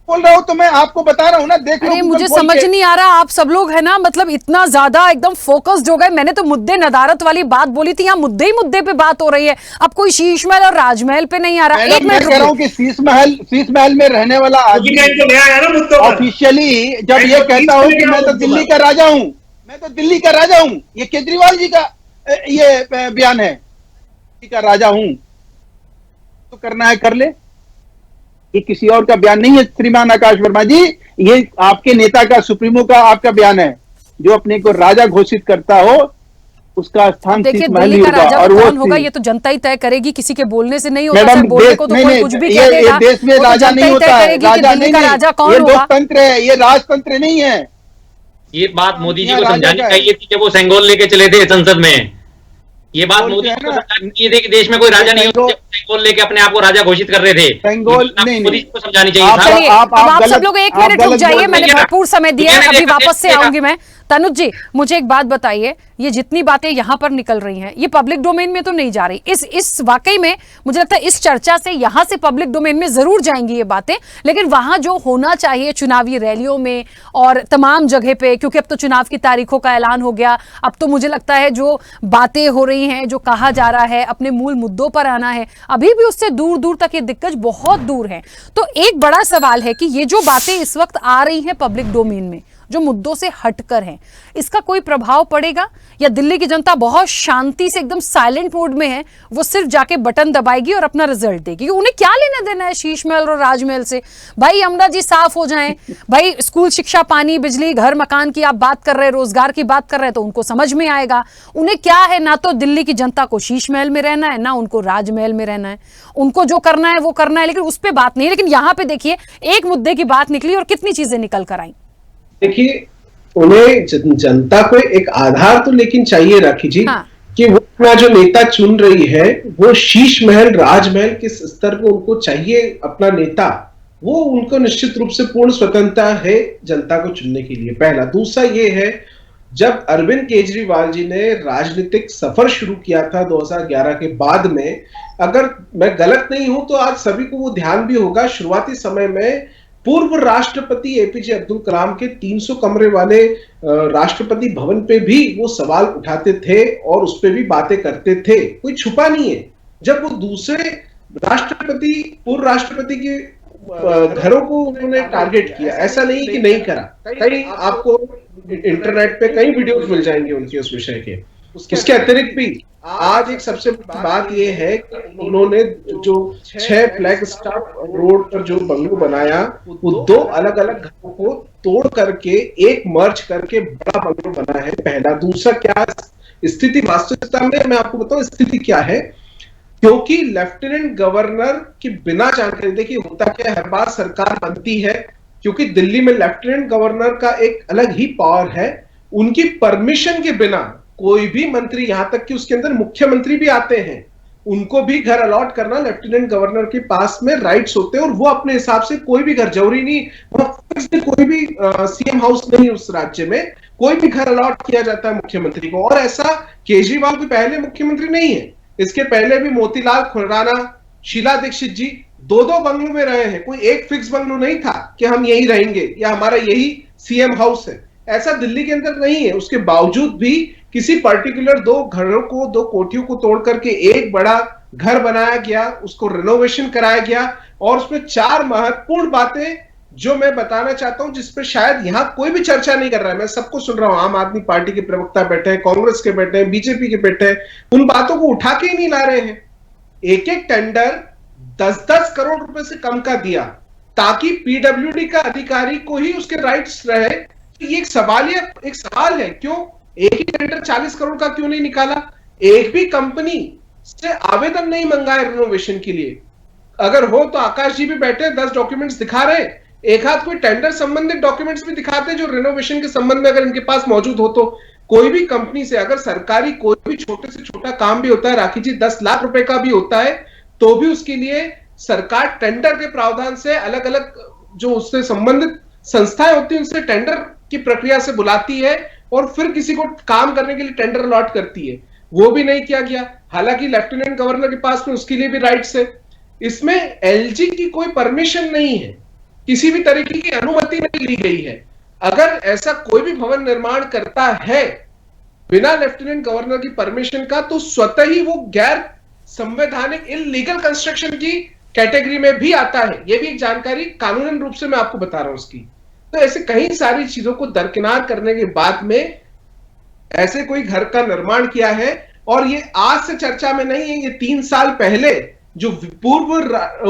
बोल रहा हूँ तो मैं आपको बता रहा हूँ ना, देख लो। अरे मुझे समझ नहीं आ रहा, आप सब लोग है ना, मतलब इतना ज्यादा एकदम फोकस्ड हो गए। मैंने तो मुद्दे नदारत वाली बात बोली थी, यहाँ मुद्दे ही मुद्दे पे बात हो रही है। अब कोई शीश महल और राजमहल पे नहीं आ रहा। एक मैं कह रहा हूँ कि शीश महल में रहने वाला आदमी ऑफिशियली जब ये कहता हूँ कि मैं तो दिल्ली का राजा हूँ, मैं तो दिल्ली का राजा हूँ, ये केजरीवाल जी का ये बयान है, दिल्ली का राजा हूँ, तो करना है कर ले। ये किसी और का बयान नहीं है श्रीमान आकाश वर्मा जी, ये आपके नेता का, सुप्रीमो का आपका बयान है। जो अपने को राजा घोषित करता हो उसका स्थान देखिए, दिल्ली का राजा और कौन होगा ये तो जनता ही तय करेगी, किसी के बोलने से नहीं होता। बोलने को तो कोई कुछ भी कह देगा, देश में राजा नहीं होता है, राजा नहीं, राजा कौन ये होगा? लोकतंत्र है, ये राजतंत्र नहीं है। ये बात मोदी जी को समझानी चाहिए थी जब वो सेंगोल लेके चले थे संसद में। ये बात मोदी जी को समझानी चाहिए थी कि देश में कोई राजा नहीं होता, सेंगोल लेके अपने आप को राजा घोषित कर रहे थे। सेंगोल मोदी जी को समझानी चाहिए था। चलिए, अब आप सब लोग एक मिनट रुक जाइए, मैंने भरपूर समय दिया है, अभी वापस से आऊंगी मैं। तनुज जी, मुझे एक बात बताइए, ये जितनी बातें यहाँ पर निकल रही हैं, ये पब्लिक डोमेन में तो नहीं जा रही। इस वाकई में मुझे लगता है इस चर्चा से यहाँ से पब्लिक डोमेन में जरूर जाएंगी ये बातें, लेकिन वहां जो होना चाहिए चुनावी रैलियों में और तमाम जगह पे, क्योंकि अब तो चुनाव की तारीखों का ऐलान हो गया, अब तो मुझे लगता है जो बातें हो रही हैं, जो कहा जा रहा है, अपने मूल मुद्दों पर आना है, अभी भी उससे दूर दूर तक ये दिक्कत बहुत दूर है। तो एक बड़ा सवाल है कि ये जो बातें इस वक्त आ रही हैं पब्लिक डोमेन में, जो मुद्दों से हटकर हैं, इसका कोई प्रभाव पड़ेगा या दिल्ली की जनता बहुत शांति से एकदम साइलेंट मोड में है, वो सिर्फ जाके बटन दबाएगी और अपना रिजल्ट देगी? उन्हें क्या लेना देना है शीश महल और राजमहल से? भाई यमुना जी साफ हो जाएं, भाई स्कूल, शिक्षा, पानी, बिजली, घर, मकान की आप बात कर रहे हैं, रोजगार की बात कर रहे हैं, तो उनको समझ में आएगा। उन्हें क्या है, ना तो दिल्ली की जनता को शीश महल में रहना है, ना उनको राजमहल में रहना है। उनको जो करना है वो करना है, लेकिन उस पर बात नहीं। लेकिन यहाँ पे देखिए, एक मुद्दे की बात निकली और कितनी चीजें निकल कर आई। देखिए, उन्हें जनता को एक आधार तो लेकिन चाहिए राखी जी, हाँ। कि वो अपना जो नेता चुन रही है वो शीश महल, राजमहल किस स्तर को उनको चाहिए अपना नेता, वो उनको निश्चित रूप से पूर्ण स्वतंत्रता है जनता को चुनने के लिए। पहला। दूसरा ये है, जब अरविंद केजरीवाल जी ने राजनीतिक सफर शुरू किया था 2011 के बाद में, अगर मैं गलत नहीं हूं तो आज सभी को वो ध्यान भी होगा, शुरुआती समय में पूर्व राष्ट्रपति एपीजे अब्दुल कलाम के 300 कमरे वाले राष्ट्रपति भवन पे भी वो सवाल उठाते थे और उस पे भी बातें करते थे, कोई छुपा नहीं है। जब वो दूसरे राष्ट्रपति, पूर्व राष्ट्रपति के घरों को उन्होंने टारगेट किया, ऐसा नहीं कि नहीं करा। कई आपको इंटरनेट पे कई वीडियोस मिल जाएंगे उनके उस विषय के। उसके अतिरिक्त भी आज एक सबसे बड़ी बात यह है कि उन्होंने जो 6 फ्लैग स्टाफ रोड पर जो बंगलो बनाया, वो 2 अलग अलग घरों को तोड़ करके एक मर्ज करके बड़ा बंगलो बना है, पहला। दूसरा, क्या स्थिति वास्तविकता में मैं आपको बताऊं स्थिति क्या है, क्योंकि लेफ्टिनेंट गवर्नर की बिना जानकारी, देखिए होता क्या, हर बार सरकार बनती है, क्योंकि दिल्ली में लेफ्टिनेंट गवर्नर का एक अलग ही पावर है, उनकी परमिशन के बिना कोई भी मंत्री, यहां तक कि उसके अंदर मुख्यमंत्री भी आते हैं, उनको भी घर अलॉट करना लेफ्टिनेंट गवर्नर के पास में राइट्स होते हैं, और वो अपने हिसाब से कोई भी घर, जरूरी नहीं कोई भी सीएम हाउस नहीं, उस राज्य में कोई भी घर अलॉट किया जाता है मुख्यमंत्री को। और ऐसा केजरीवाल भी पहले मुख्यमंत्री नहीं है, इसके पहले भी मोतीलाल खुराना, शीला दीक्षित जी 2-2 बंगलों में रहे हैं, कोई एक फिक्स बंगलो नहीं था कि हम यही रहेंगे या हमारा यही सीएम हाउस है, ऐसा दिल्ली के अंदर नहीं है। उसके बावजूद भी किसी पर्टिकुलर 2 घरों को, 2 कोठियों को तोड़ करके एक बड़ा घर बनाया गया, उसको रिनोवेशन कराया गया, और उसमें 4 महत्वपूर्ण बातें जो मैं बताना चाहता हूं, जिस पर शायद यहां कोई भी चर्चा नहीं कर रहा है, मैं सबको सुन रहा हूं, आम आदमी पार्टी के प्रवक्ता बैठे हैं, कांग्रेस के बैठे हैं, बीजेपी के बैठे हैं, उन बातों को उठा के ही नहीं ला रहे हैं। एक टेंडर 10-10 करोड़ रुपए से कम का दिया, ताकि पीडब्ल्यूडी का अधिकारी को ही उसके राइट्स रहे। ये एक सवाल है, क्यों एक ही टेंडर 40 करोड़ का क्यों नहीं निकाला? एक भी कंपनी से आवेदन नहीं मंगाए रिनोवेशन के लिए। अगर हो तो आकाश जी भी बैठे 10 डॉक्यूमेंट्स दिखा रहे, एक हाथ कोई टेंडर संबंधित डॉक्यूमेंट्स भी दिखाते जो रिनोवेशन के संबंध में अगर इनके पास मौजूद हो तो। कोई भी कंपनी से अगर सरकारी कोई भी छोटे से छोटा काम भी होता है राखी जी, 10 लाख रुपए का भी होता है, तो भी उसके लिए सरकार टेंडर के प्रावधान से अलग अलग जो उससे संबंधित संस्थाएं होती है उनसे टेंडर की प्रक्रिया से बुलाती है और फिर किसी को काम करने के लिए टेंडर अलॉट करती है। वो भी नहीं किया गया, हालांकि लेफ्टिनेंट गवर्नर के पास में उसके लिए भी राइट्स है। इसमें एलजी की कोई परमिशन नहीं है किसी भी तरीके की अनुमति नहीं ली गई है। अगर ऐसा कोई भी भवन निर्माण करता है बिना लेफ्टिनेंट गवर्नर की परमिशन का, तो स्वतः ही वो गैर संवैधानिक इल्लीगल कंस्ट्रक्शन की कैटेगरी में भी आता है। ये भी एक जानकारी कानूनन रूप से मैं आपको बता रहा हूं उसकी। तो ऐसे कई सारी चीजों को दरकिनार करने के बाद में ऐसे कोई घर का निर्माण किया है, और ये आज से चर्चा में नहीं है। ये 3 साल पहले जो पूर्व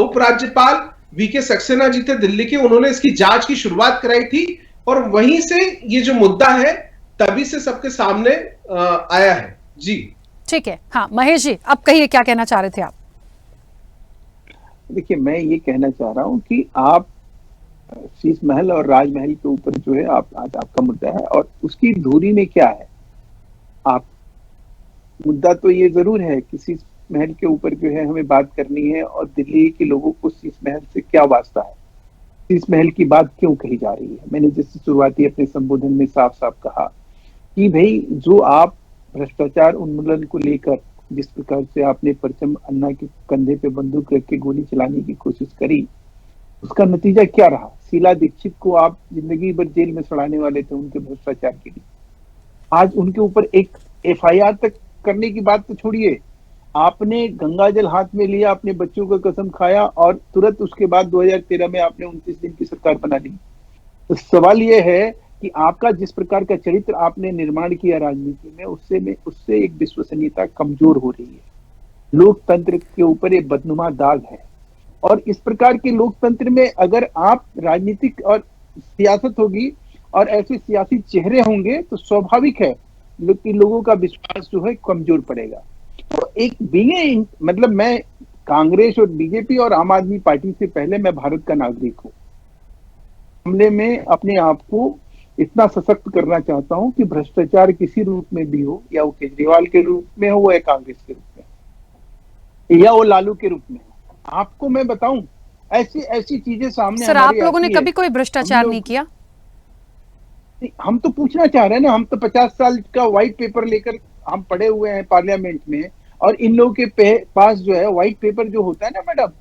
उपराज्यपाल वीके सक्सेना जी थे दिल्ली के, उन्होंने इसकी जांच की शुरुआत कराई थी, और वहीं से ये जो मुद्दा है तभी से सबके सामने आया है। जी ठीक है। हाँ महेश जी, अब कहिए क्या कहना चाह रहे थे आप? देखिए, मैं ये कहना चाह रहा हूं कि आप शीश महल और राजमहल के ऊपर जो है आज आपका मुद्दा है, और उसकी धुरी में क्या है। आप मुद्दा तो ये जरूर है कि शीश महल के ऊपर जो है हमें बात करनी है, और दिल्ली के लोगों को शीश महल से क्या वास्ता है, शीश महल की बात क्यों कही जा रही है। मैंने जैसे शुरुआती अपने संबोधन में साफ साफ कहा कि भाई जो आप भ्रष्टाचार उन्मूलन को लेकर जिस प्रकार से आपने परचम अन्ना के कंधे पे बंदूक रख के गोली चलाने की कोशिश करी, उसका नतीजा क्या रहा। शीला दीक्षित को आप जिंदगी भर जेल में सड़ाने वाले थे उनके भ्रष्टाचार के लिए, आज उनके ऊपर एक FIR तक करने की बात तो छोड़िए, आपने गंगाजल हाथ में लिया, अपने बच्चों का कसम खाया, और तुरंत उसके बाद 2013 में आपने 29 दिन की सरकार बना ली। तो सवाल यह है कि आपका जिस प्रकार का चरित्र आपने निर्माण किया राजनीति में, उससे एक विश्वसनीयता कमजोर हो रही है। लोकतंत्र के ऊपर एक बदनुमा दाग है, और इस प्रकार के लोकतंत्र में अगर आप राजनीतिक और सियासत होगी और ऐसे सियासी चेहरे होंगे, तो स्वाभाविक है कि लोगों का विश्वास जो है कमजोर पड़ेगा। तो एक मतलब मैं कांग्रेस और बीजेपी और आम आदमी पार्टी से पहले मैं भारत का नागरिक हूँ। मामले में अपने आप को इतना सशक्त करना चाहता हूं कि भ्रष्टाचार किसी रूप में भी हो, या वो केजरीवाल के रूप में हो, या कांग्रेस के रूप में, या वो लालू के रूप में। आपको मैं बताऊं, ऐसी चीजें सामने सर, आप लोगों ने कभी कोई भ्रष्टाचार नहीं किया? हम तो पूछना चाह रहे हैं ना, हम तो 50 साल का व्हाइट पेपर लेकर हम पढ़े हुए हैं पार्लियामेंट में, और इन लोगों के पास जो है व्हाइट पेपर जो होता है ना मैडम,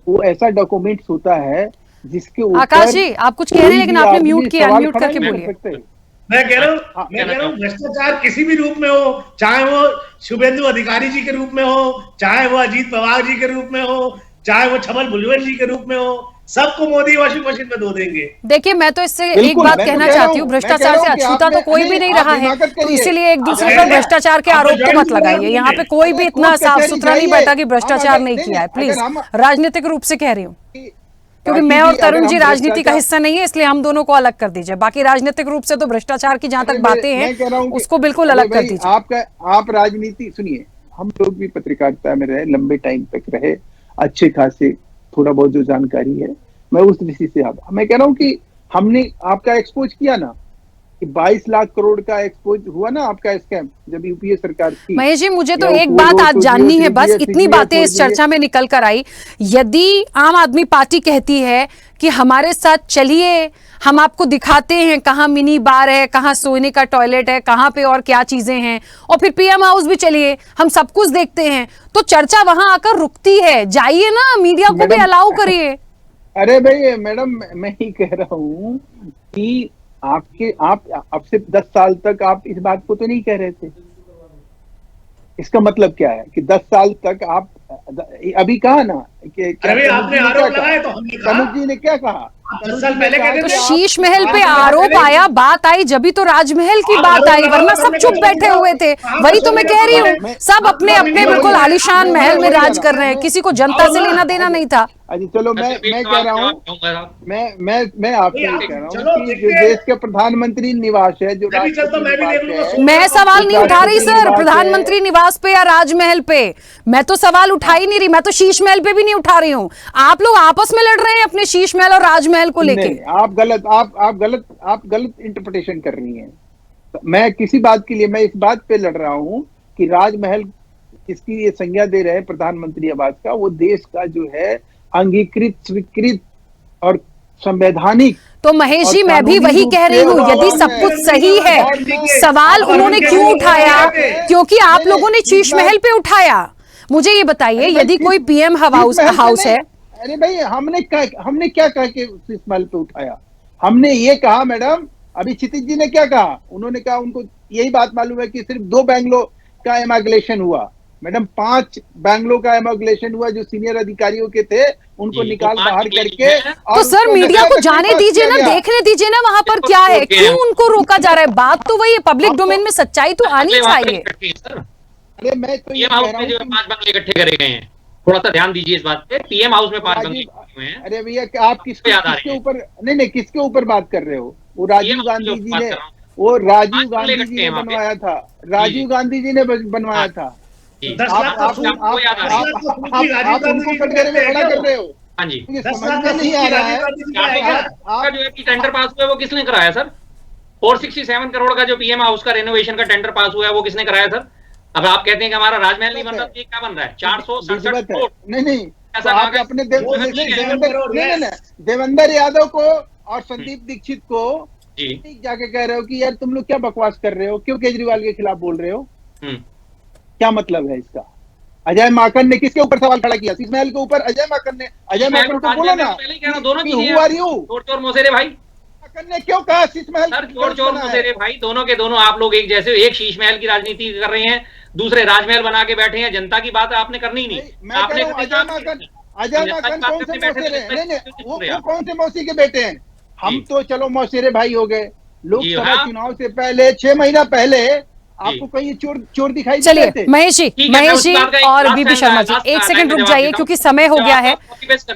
वो ऐसा डॉक्यूमेंट्स होता है जिसके ऊपर। आकाश जी, आप कुछ कह रहे हैं लेकिन आपने म्यूट किया, अनम्यूट करके बोलिए। मैं कह रहा हूँ भ्रष्टाचार किसी भी रूप में हो, चाहे वो शुभेंदु अधिकारी जी के रूप में हो, चाहे वो अजीत पवार जी के रूप में हो, चाहे वो छमल भुजबल जी के रूप में हो, सबको मोदी वॉशिंग मशीन में धो देंगे। देखिए, मैं तो इससे एक बात कहना चाहती हूँ, भ्रष्टाचार से अछूता तो कोई भी नहीं रहा है, तो इसीलिए एक दूसरे पर भ्रष्टाचार के आरोप तो मत लगाइए। यहाँ पे कोई भी इतना साफ सुथरा नहीं बैठा कि भ्रष्टाचार नहीं किया है। प्लीज, राजनीतिक रूप से कह रही हूँ, क्योंकि मैं और तरुण जी राजनीति का हिस्सा नहीं है, इसलिए हम दोनों को अलग कर दीजिए। बाकी राजनीतिक रूप से तो भ्रष्टाचार की जहां तक बातें हैं उसको बिल्कुल अलग कर दीजिए। आप राजनीति सुनिए, हम लोग भी पत्रकारिता में रहे, लंबे टाइम तक रहे, अच्छे खासे थोड़ा बहुत जो जानकारी है, मैं उस दृष्टि से मैं कह रहा हूँ कि हमने आपका एक्सपोज किया ना, कि 22 लाख करोड़ का एक्सपोज हुआ ना आपका स्कैम जब यूपीए सरकार थी। महेश जी, मुझे तो एक बात आज जाननी है, बस इतनी बातें इस चर्चा में निकल कर आई। यदि आम आदमी पार्टी कहती है कि हमारे साथ चलिए, हम आपको दिखाते हैं कहाँ मिनी बार है, कहाँ सोने का टॉयलेट है, कहाँ पे और क्या चीजें हैं, और फिर पीएम हाउस भी चलिए, हम सब कुछ देखते हैं, तो चर्चा वहां आकर रुकती है। जाइए ना, मीडिया को भी अलाउ करिए। अरे भाई मैडम, मैं ही कह रहा हूँ कि आप से 10 साल तक आप इस बात को तो नहीं कह रहे थे। इसका मतलब क्या है कि 10 साल तक आप अभी कहा ना कि आपने आरोप लगाए, तो हमने कहा, तनुज जी ने क्या कहा, 10 साल पहले कहते तो थे शीश महल पे आरोप आया, बात आई, जब भी तो राजमहल की बात आई, वरना सब चुप बैठे हुए थे। वही तो मैं कह रही हूँ, सब अपने अपने बिल्कुल आलीशान महल में राज कर रहे हैं, किसी को जनता से लेना देना नहीं था। अच्छा चलो, मैं कह रहा हूँ, मैं आपसे कह रहा हूँ कि जो देश के प्रधानमंत्री निवास है, जो मैं सवाल नहीं उठा रही सर प्रधानमंत्री निवास पे या राजमहल पे, मैं तो सवाल उठा ही नहीं रही, मैं तो शीश महल पे भी नहीं उठा रही हूँ। आप लोग आपस में लड़ रहे हैं अपने शीश महल और राजमहल को लेके। आप गलत इंटरप्रिटेशन कर रही हैं। मैं किसी बात के लिए, मैं इस बात पे लड़ रहा हूँ कि राजमहल इसकी ये संज्ञा दे रहे हैं प्रधानमंत्री आवास का, वो देश का जो है अंगीकृत, स्वीकृत और संवैधानिक। तो महेश जी, मैं भी वही कह रही हूँ, यदि सब कुछ सही है, सवाल उन्होंने क्यों उठाया? क्योंकि आप लोगों ने शीश महल पे उठाया। मुझे ये बताइए, यदि कोई पीएम हाउस है, अरे भाई हमने क्या कहा कि शीश महल पे उठाया? हमने ये कहा मैडम, अभी क्षितिज जी ने क्या कहा, उन्होंने कहा उनको यही बात मालूम है कि सिर्फ 2 बैंगलो का एमागुलेशन हुआ। मैडम 5 बैंगलो का एमागुलेशन हुआ, जो सीनियर अधिकारियों के थे उनको निकाल बाहर करके। तो सर मीडिया को जाने दीजिए ना, देखने दीजिए ना वहां पर क्या है, क्यों उनको रोका जा रहा है? बात तो वही है, पब्लिक डोमेन में सच्चाई तो आनी चाहिए। अरे मैं तो ये हाउस में जो 5 बंगले इकट्ठे करे गए हैं, थोड़ा सा ध्यान दीजिए इस बात पे। पीएम हाउस में 5 बंगले हुए हैं। अरे भैया आप किसके ऊपर नहीं किसके ऊपर बात कर रहे हो? वो राजीव गांधी जी ने, वो राजीव गांधी जी ने बनवाया था, राजीव गांधी जी ने बनवाया था। आप उनको कटघरे में खड़ा कर रहे हो। हाँ जी, समझ में नहीं आ रहा है। आपका जो है कि टेंडर पास हुआ है वो किसने कराया सर? 467 करोड़ का जो पीएम हाउस का रेनोवेशन का टेंडर पास हुआ है वो किसने कराया सर? अब आप कहते हैं कि हमारा राजमहल नहीं बन रहा, ये क्या बन रहा है? 467 करोड़। नहीं तो आप अपने देवेंद्र यादव को और संदीप दीक्षित को जाके कह रहे हो कि यार तुम लोग क्या बकवास कर रहे हो, क्यों केजरीवाल के खिलाफ बोल रहे हो? क्या मतलब है इसका? अजय माकन ने किसके ऊपर सवाल खड़ा किया? शीश महल के ऊपर अजय माकन ने। अजय माकन को बोला ना, चोर मोसेरे भाई माकन ने क्यों कहा शीश महल? सर चोर मोसेरे भाई, दोनों के दोनों आप लोग एक जैसे, एक शीश महल की राजनीति कर रहे हैं, दूसरे राजमहल बना के बैठे हैं। जनता की बात आपने करनी ही नहीं। आपने अजय माकन कौन से मौसेरे हैं? वो कौन से मौसी के बेटे हैं? हम तो चलो मौसेरे भाई हो गए। लोकसभा चुनाव से पहले 6 महीना पहले आपको कहीं चोर दिखाई? चलिए महेश जी और बीपी शर्मा जी, एक सेकंड रुक जाइए क्योंकि समय हो गया है,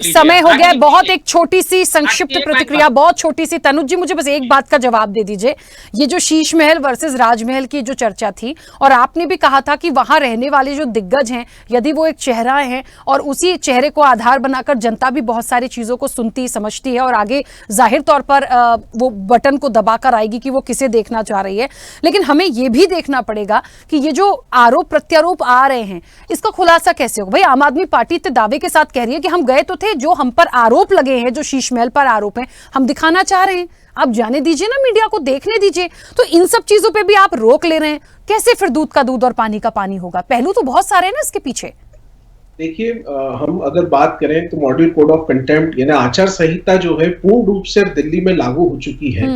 समय हो गया है। बहुत एक छोटी सी संक्षिप्त प्रतिक्रिया, बहुत छोटी सी। तनुज जी मुझे बस एक बात का जवाब दे दीजिए, ये जो शीश महल वर्सेस राजमहल की जो चर्चा थी, और आपने भी कहा था कि वहां रहने वाले जो दिग्गज हैं, यदि वो एक चेहरा है और उसी चेहरे को आधार बनाकर जनता भी बहुत सारी चीजों को सुनती समझती है और आगे जाहिर तौर पर वो बटन को दबाकर आएगी कि वो किसे देखना चाह रही है। लेकिन हमें ये भी देखना पड़ेगा कि ये जो आरोप प्रत्यारोप आ रहे हैं, इसका खुलासा कैसे होगा? भाई आम आदमी पार्टी इतने दावे के साथ कह रही है कि हम गए तो थे, जो हम पर आरोप लगे हैं, जो शीश महल पर आरोप हैं, हम दिखाना चाह रहे हैं। आप जाने दीजिए ना, मीडिया को देखने दीजिए। तो इन सब चीजों पे भी आप रोक ले रहे हैं, कैसे फिर दूध का दूध और पानी का पानी होगा? पहलू तो बहुत सारे हैं ना इसके पीछे। देखिए, हम अगर बात करें तो मॉडल कोड ऑफ कंटेम्प्ट यानी आचार संहिता जो है पूर्ण रूप से दिल्ली में लागू हो चुकी है।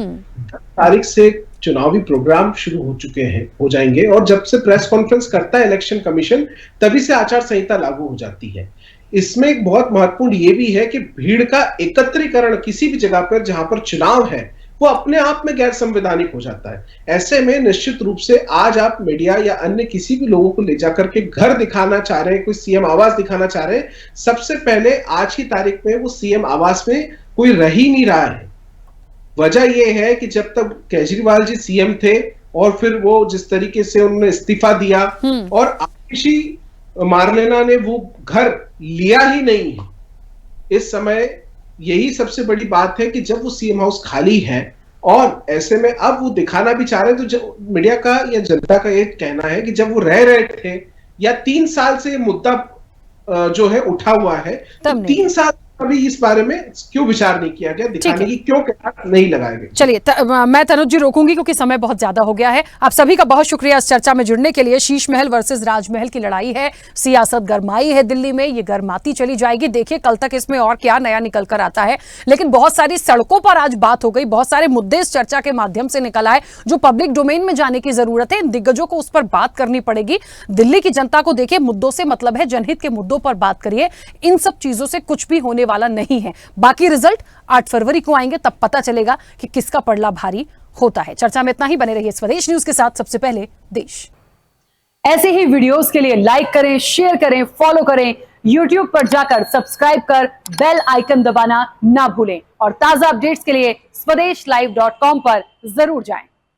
10 तारीख से चुनावी प्रोग्राम शुरू हो चुके हैं, हो जाएंगे, और जब से प्रेस कॉन्फ्रेंस करता है इलेक्शन कमीशन तभी से आचार संहिता लागू हो जाती है। इसमें एक बहुत महत्वपूर्ण ये भी है कि भीड़ का एकत्रीकरण किसी भी जगह पर जहां पर चुनाव है वो अपने आप में गैर संवैधानिक हो जाता है। ऐसे में निश्चित रूप से आज आप मीडिया या अन्य किसी भी लोगों को ले जाकर के घर दिखाना चाह रहे हैं, कोई सीएम आवास दिखाना चाह रहे हैं, सबसे पहले आज की तारीख में वो सीएम आवास में कोई रह ही नहीं रहा है। वजह यह है कि जब तक केजरीवाल जी सीएम थे और फिर वो जिस तरीके से उन्होंने इस्तीफा दिया और आशीष मारलेना ने वो घर लिया ही नहीं है। इस समय यही सबसे बड़ी बात है कि जब वो सीएम हाउस खाली है और ऐसे में अब वो दिखाना भी चाह रहे हैं, तो मीडिया का या जनता का ये कहना है कि जब वो रह रहे थे या 3 साल से ये मुद्दा जो है उठा हुआ है, तो 3 साल अभी इस बारे में क्यों विचार नहीं किया गया, दिखाने की क्यों नहीं लगाए गए? चलिए मैं तनुज जी रोकूंगी क्योंकि समय बहुत ज्यादा हो गया है। आप सभी का बहुत शुक्रिया इस चर्चा में जुड़ने के लिए। शीश महल वर्सेस राजमहल की लड़ाई है, सियासत गरमाई है दिल्ली में, ये गरमाती चली जाएगी। देखिए कल तक इसमें और क्या नया निकल कर आता है। लेकिन बहुत सारी सड़कों पर आज बात हो गई, बहुत सारे मुद्दे इस चर्चा के माध्यम से निकल आए जो पब्लिक डोमेन में जाने की जरूरत है। इन दिग्गजों को उस पर बात करनी पड़ेगी। दिल्ली की जनता को देखिए, मुद्दों से मतलब है, जनहित के मुद्दों पर बात करिए। इन सब चीजों से कुछ भी होने वाला नहीं है। बाकी रिजल्ट 8 फरवरी को आएंगे, तब पता चलेगा कि किसका पड़ला भारी होता है। चर्चा में इतना ही। बने रहिए स्वदेश न्यूज के साथ। सबसे पहले देश। ऐसे ही वीडियोस के लिए लाइक करें, शेयर करें, फॉलो करें। YouTube पर जाकर सब्सक्राइब कर बेल आइकन दबाना ना भूलें और ताजा अपडेट्स के लिए SwadeshLive.com पर जरूर जाएं।